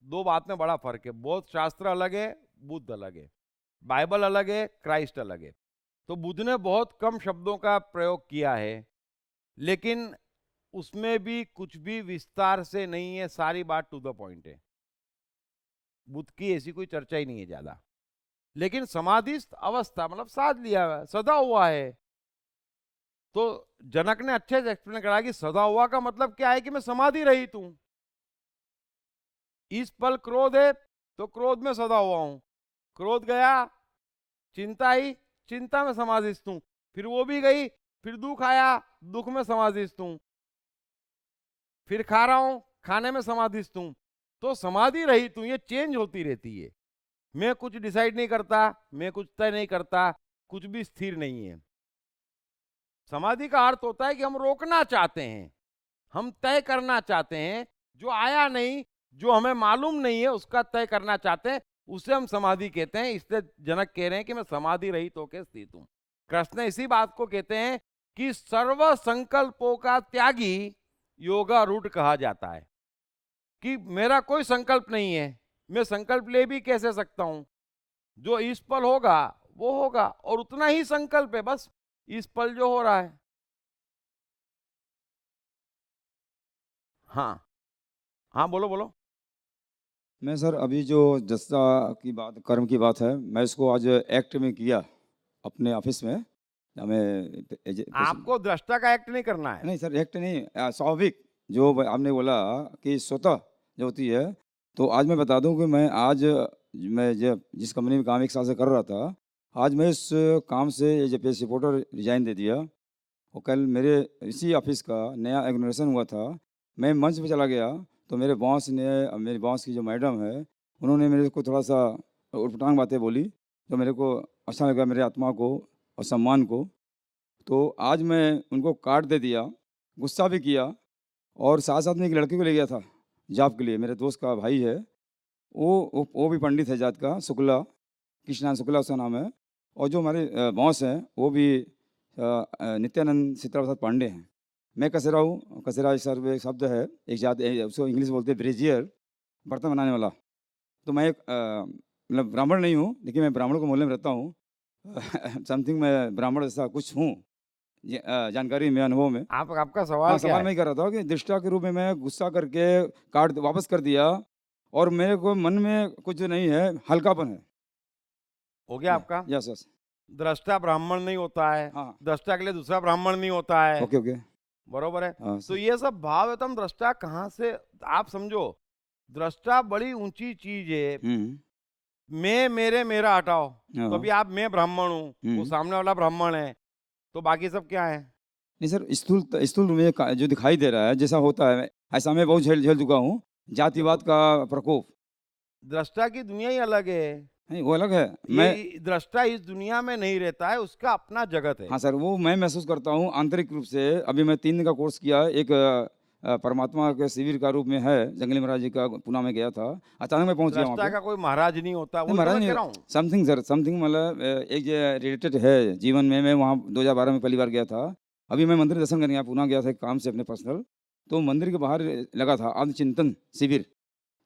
2 बात में बड़ा फर्क है, बौद्ध शास्त्र अलग है, बुद्ध अलग है, बाइबल अलग है, क्राइस्ट अलग है। तो बुद्ध ने बहुत कम शब्दों का प्रयोग किया है, लेकिन उसमें भी कुछ भी विस्तार से नहीं है, सारी बात टू द पॉइंट है। बुद्ध की ऐसी कोई चर्चा ही नहीं है ज्यादा। लेकिन समाधिस्थ अवस्था मतलब साध लिया है, सदा हुआ है। तो जनक ने अच्छे से एक्सप्लेन करा कि सदा हुआ का मतलब क्या है कि मैं समाधि रहित हूं। इस पल क्रोध है तो क्रोध में सदा हुआ हूं, क्रोध गया, चिंता आई, चिंता में समाधिस्थ हूं, फिर वो भी गई, फिर दुख आया, दुख में समाधिस्थ हूं, फिर खा रहा हूं, खाने में समाधिस्थ हूं। तो समाधि रहित हूं, ये चेंज होती रहती है। मैं कुछ डिसाइड नहीं करता, मैं कुछ तय नहीं करता, कुछ भी स्थिर नहीं है। समाधि का अर्थ होता है कि हम रोकना चाहते हैं, हम तय करना चाहते हैं, जो आया नहीं, जो हमें मालूम नहीं है उसका तय करना चाहते हैं, उसे हम समाधि कहते हैं। इसलिए जनक कह रहे हैं कि मैं समाधि रहित होकर स्थित हूं। कृष्ण इसी बात को कहते हैं कि सर्व संकल्पों का त्यागी योगारूढ़ कहा जाता है, कि मेरा कोई संकल्प नहीं है, मैं संकल्प ले भी कैसे सकता हूं, जो इस पल होगा वो होगा और उतना ही संकल्प है, बस इस पल जो हो रहा है। हाँ हाँ, बोलो बोलो। मैं सर अभी जो जस्ता की बात, कर्म की बात है, मैं इसको आज एक्ट में किया अपने ऑफिस में। हमें आपको दृष्टा का एक्ट नहीं करना है। नहीं सर, एक्ट नहीं, स्वाभाविक जो आपने बोला कि स्वतः जो होती है। तो आज मैं बता दूं कि मैं जिस कंपनी में काम 1 साल से कर रहा था, आज मैं इस काम से जब रिपोर्टर रिजाइन दे दिया। और कल मेरे इसी ऑफिस का नया इनॉग्रेशन हुआ था। मैं मंच पे चला गया तो मेरे बॉस की जो मैडम है, उन्होंने मेरे को थोड़ा सा उटपटांग बातें बोली, जो मेरे को अच्छा लगा, मेरे आत्मा को और सम्मान को। तो आज मैं उनको कार्ड दे दिया, गुस्सा भी किया, और साथ साथ में एक लड़के को ले गया था जॉब के लिए। मेरे दोस्त का भाई है, वो भी पंडित है जात का, शुक्ला, कृष्णान शुक्ला उसका नाम है। और जो हमारे बॉस हैं वो भी नित्यानंद सीता प्रसाद पांडे हैं। मैं कसेरा हूँ। कसेरा सर एक शब्द है, एक जात, उसको इंग्लिश बोलते हैं ब्रेजियर, बर्तन बनाने वाला। तो मैं एक मतलब ब्राह्मण नहीं हूँ, लेकिन मैं ब्राह्मणों के मोहल्ले में रहता हूँ। समथिंग मैं ब्राह्मण जैसा कुछ हूँ, जानकारी में, अनुभव में। आपका सवाल क्या सवाल है? मैं ही कर रहा था कि दृष्टा के रूप में मैं गुस्सा करके कार्ड वापस कर दिया, और मेरे को मन में कुछ नहीं है, हल्कापन है। हो गया आपका? Yes yes. दृष्टा ब्राह्मण नहीं होता है, हाँ, दृष्टा के लिए दूसरा ब्राह्मण नहीं होता है, ओके ओके। बरोबर है। हाँ, तो ये सब भाव है, तुम दृष्टा कहाँ से, आप समझो दृष्टा बड़ी ऊंची चीज है। हम्म, मैं मेरे मेरा हटाओ, हाँ। तो अभी आप मैं ब्राह्मण हूँ, वो हम्म। सामने वाला ब्राह्मण है, तो बाकी सब क्या है? नहीं सर, स्थूल में जो दिखाई दे रहा है जैसा होता है, ऐसा मैं बहुत झेल झेल चुका हूँ। जातिवाद का प्रकोप, दृष्टा की दुनिया ही अलग है। नहीं वो अलग है। मैं ये दृष्टा इस दुनिया में नहीं रहता है, उसका अपना जगत है। हाँ सर, वो मैं महसूस करता हूँ आंतरिक रूप से। अभी मैं 3 दिन का कोर्स किया, एक परमात्मा के शिविर का रूप में है, जंगली महाराज जी का पुणे में गया था, अचानक मैं पहुंच गया वहाँ दृष्टा पे। का कोई महाराज नहीं होता, वो नहीं, तो महाराज मैं नहीं, कह रहा हूँ। समथिंग सर, समथिंग मतलब एक जो रिलेटेड है जीवन में। मैं वहाँ 2012 में पहली बार गया था। अभी मैं मंदिर दर्शन करने गया, पुणे गया था एक काम से अपने पर्सनल। तो मंदिर के बाहर लगा था आत्मचिंतन शिविर,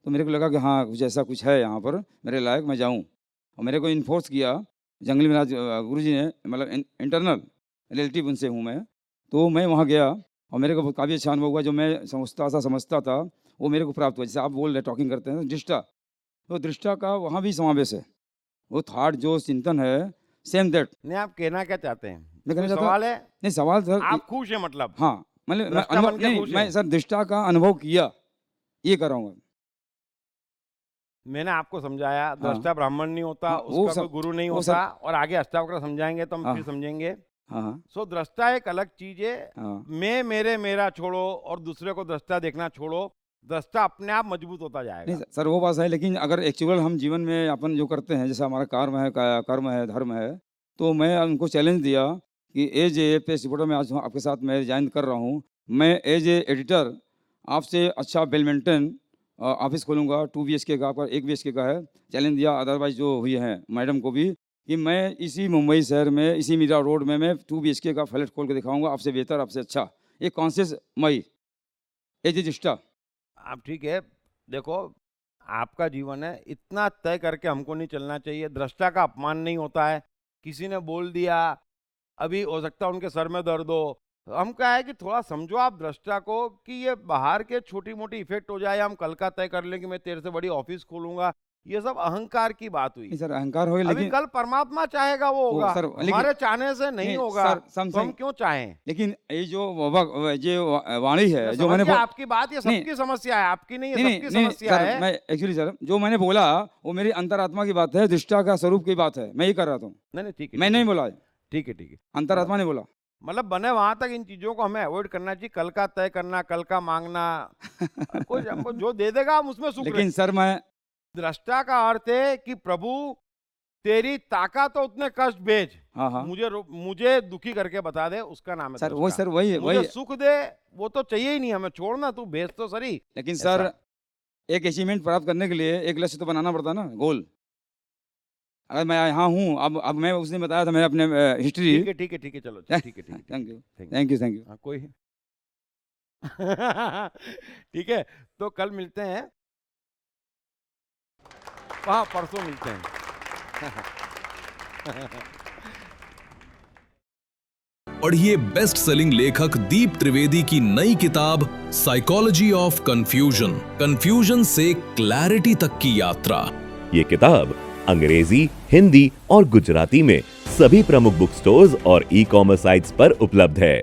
तो मेरे को लगा कि हाँ कुछ ऐसा कुछ है यहाँ पर मेरे लायक, मैं जाऊँ। और मेरे को इन्फोर्स किया जंगली महाराज गुरु जी ने, मतलब इंटरनल रिलेटिव उनसे हूँ मैं। तो मैं वहाँ गया और मेरे को काफ़ी अच्छा अनुभव हुआ। जो मैं समझता था वो मेरे को प्राप्त हुआ। जैसे आप बोल रहे टॉकिंग करते हैं दृष्टा, तो दृष्टा का वहाँ भी समावेश है। वो थॉट जो चिंतन है सेम दैट। नहीं, आप कहना क्या चाहते हैं? मैं कहना कोई चाहता सवाल है? नहीं, सवाल सर आप खुश हैं मतलब? हाँ, मतलब मैं दृष्टा अनुभव बन के नहीं, खुश मैं हैं? सर दृष्टा का अनुभव किया, ये कर रहा हूँ। मैंने आपको समझाया, दृष्टा ब्राह्मण नहीं होता, हाँ, वो उसका सब- कोई गुरु नहीं वो होता, और आगे अष्टावक्र समझाएंगे तो हम हाँ। फिर समझेंगे। हाँ हाँ सो दृष्टा एक अलग चीज है। हाँ। मैं मेरे मेरा छोड़ो और दूसरे को दृष्टा देखना छोड़ो, दृष्टा अपने आप मजबूत होता नहीं जाएगा। सर, वो बात है, लेकिन अगर एक्चुअल हम जीवन में अपन जो करते हैं, जैसे हमारा कर्म है, धर्म है, तो मैं उनको चैलेंज दिया कि एज ए प्रेस रिपोर्टर में आज आपके साथ मैं ज्वाइन कर रहा हूँ। मैं एज ए एडिटर आपसे अच्छा वेल मेंटेन ऑफिस खोलूँगा, 2 BHK का, आपका 1 BHK का है। चैलेंज दिया अदरवाइज जो हुई है मैडम को भी, कि मैं इसी मुंबई शहर में, इसी मीरा रोड में मैं 2 BHK का फ्लैट खोल के दिखाऊंगा, आपसे बेहतर, आपसे अच्छा। एक कॉन्शियस मई एज ए दृष्टा। आप ठीक है, देखो आपका जीवन है, इतना तय करके हमको नहीं चलना चाहिए। दृष्टा का अपमान नहीं होता है। किसी ने बोल दिया, अभी हो सकता है उनके सर में दर्द हो, हम क्या है कि थोड़ा समझो आप दृष्टा को, कि ये बाहर के छोटी मोटी इफेक्ट हो जाए, हम कल का तय कर लें कि मैं तेरे से बड़ी ऑफिस खोलूंगा, ये सब अहंकार की बात हुई। नहीं सर, अहंकार हो, अभी लेकिन कल परमात्मा चाहेगा वो होगा, सर, लेकिन- हमारे चाहने से नहीं नहीं, होगा, सर, तो हम something- क्यों चाहें? लेकिन ये जो वाणी है, जो समझ मैंने गया आपकी बात, ये नहीं, सबकी समस्या है, आपकी नहीं, ये नहीं सबकी नहीं समस्या सर, है। मैं एक्चुअली सर जो मैंने बोला वो मेरी अंतरात्मा की बात है, दृष्टा का स्वरूप की बात है, मैं ये कर रहा था। नहीं नहीं, ठीक है, मैं नहीं बोला, ठीक है, ठीक है। अंतरात्मा ने बोला। मतलब बने वहां तक इन चीजों को हमें अवॉइड करना चाहिए। कल का तय करना, कल का मांगना, कोई हमको जो दे देगा हम उसमें सुख लेकिन रहे। सर मैं दृष्टा का अर्थ है कि प्रभु तेरी ताकत तो उतने कष्ट भेज, हाँ हाँ मुझे दुखी करके बता दे, उसका नाम है सर, दृष्टा। वही सर, वही मुझे वही सुख दे, वो तो चाहिए ही नहीं हमें, छोड़ना तू भेज तो सही। लेकिन ऐसा। सर एक अचीवमेंट प्राप्त करने के लिए एक लक्ष्य तो बनाना पड़ता है ना, गोल। अगर मैं यहाँ हूँ, अब मैं उसने बताया था, मैं अपने हिस्ट्री। ठीक है, ठीक है, ठीक है, चलो ठीक है, ठीक है, thank you, Thank you. Thank you, thank you. हाँ, कोई ठीक है, तो कल मिलते हैं, हाँ परसों मिलते हैं। पढ़िए बेस्ट सेलिंग लेखक दीप त्रिवेदी की नई किताब साइकोलॉजी ऑफ कंफ्यूजन, कंफ्यूजन से क्लैरिटी तक की यात्रा। ये किताब अंग्रेजी, हिंदी और गुजराती में सभी प्रमुख बुक स्टोर्स और ई-कॉमर्स साइट्स पर उपलब्ध है।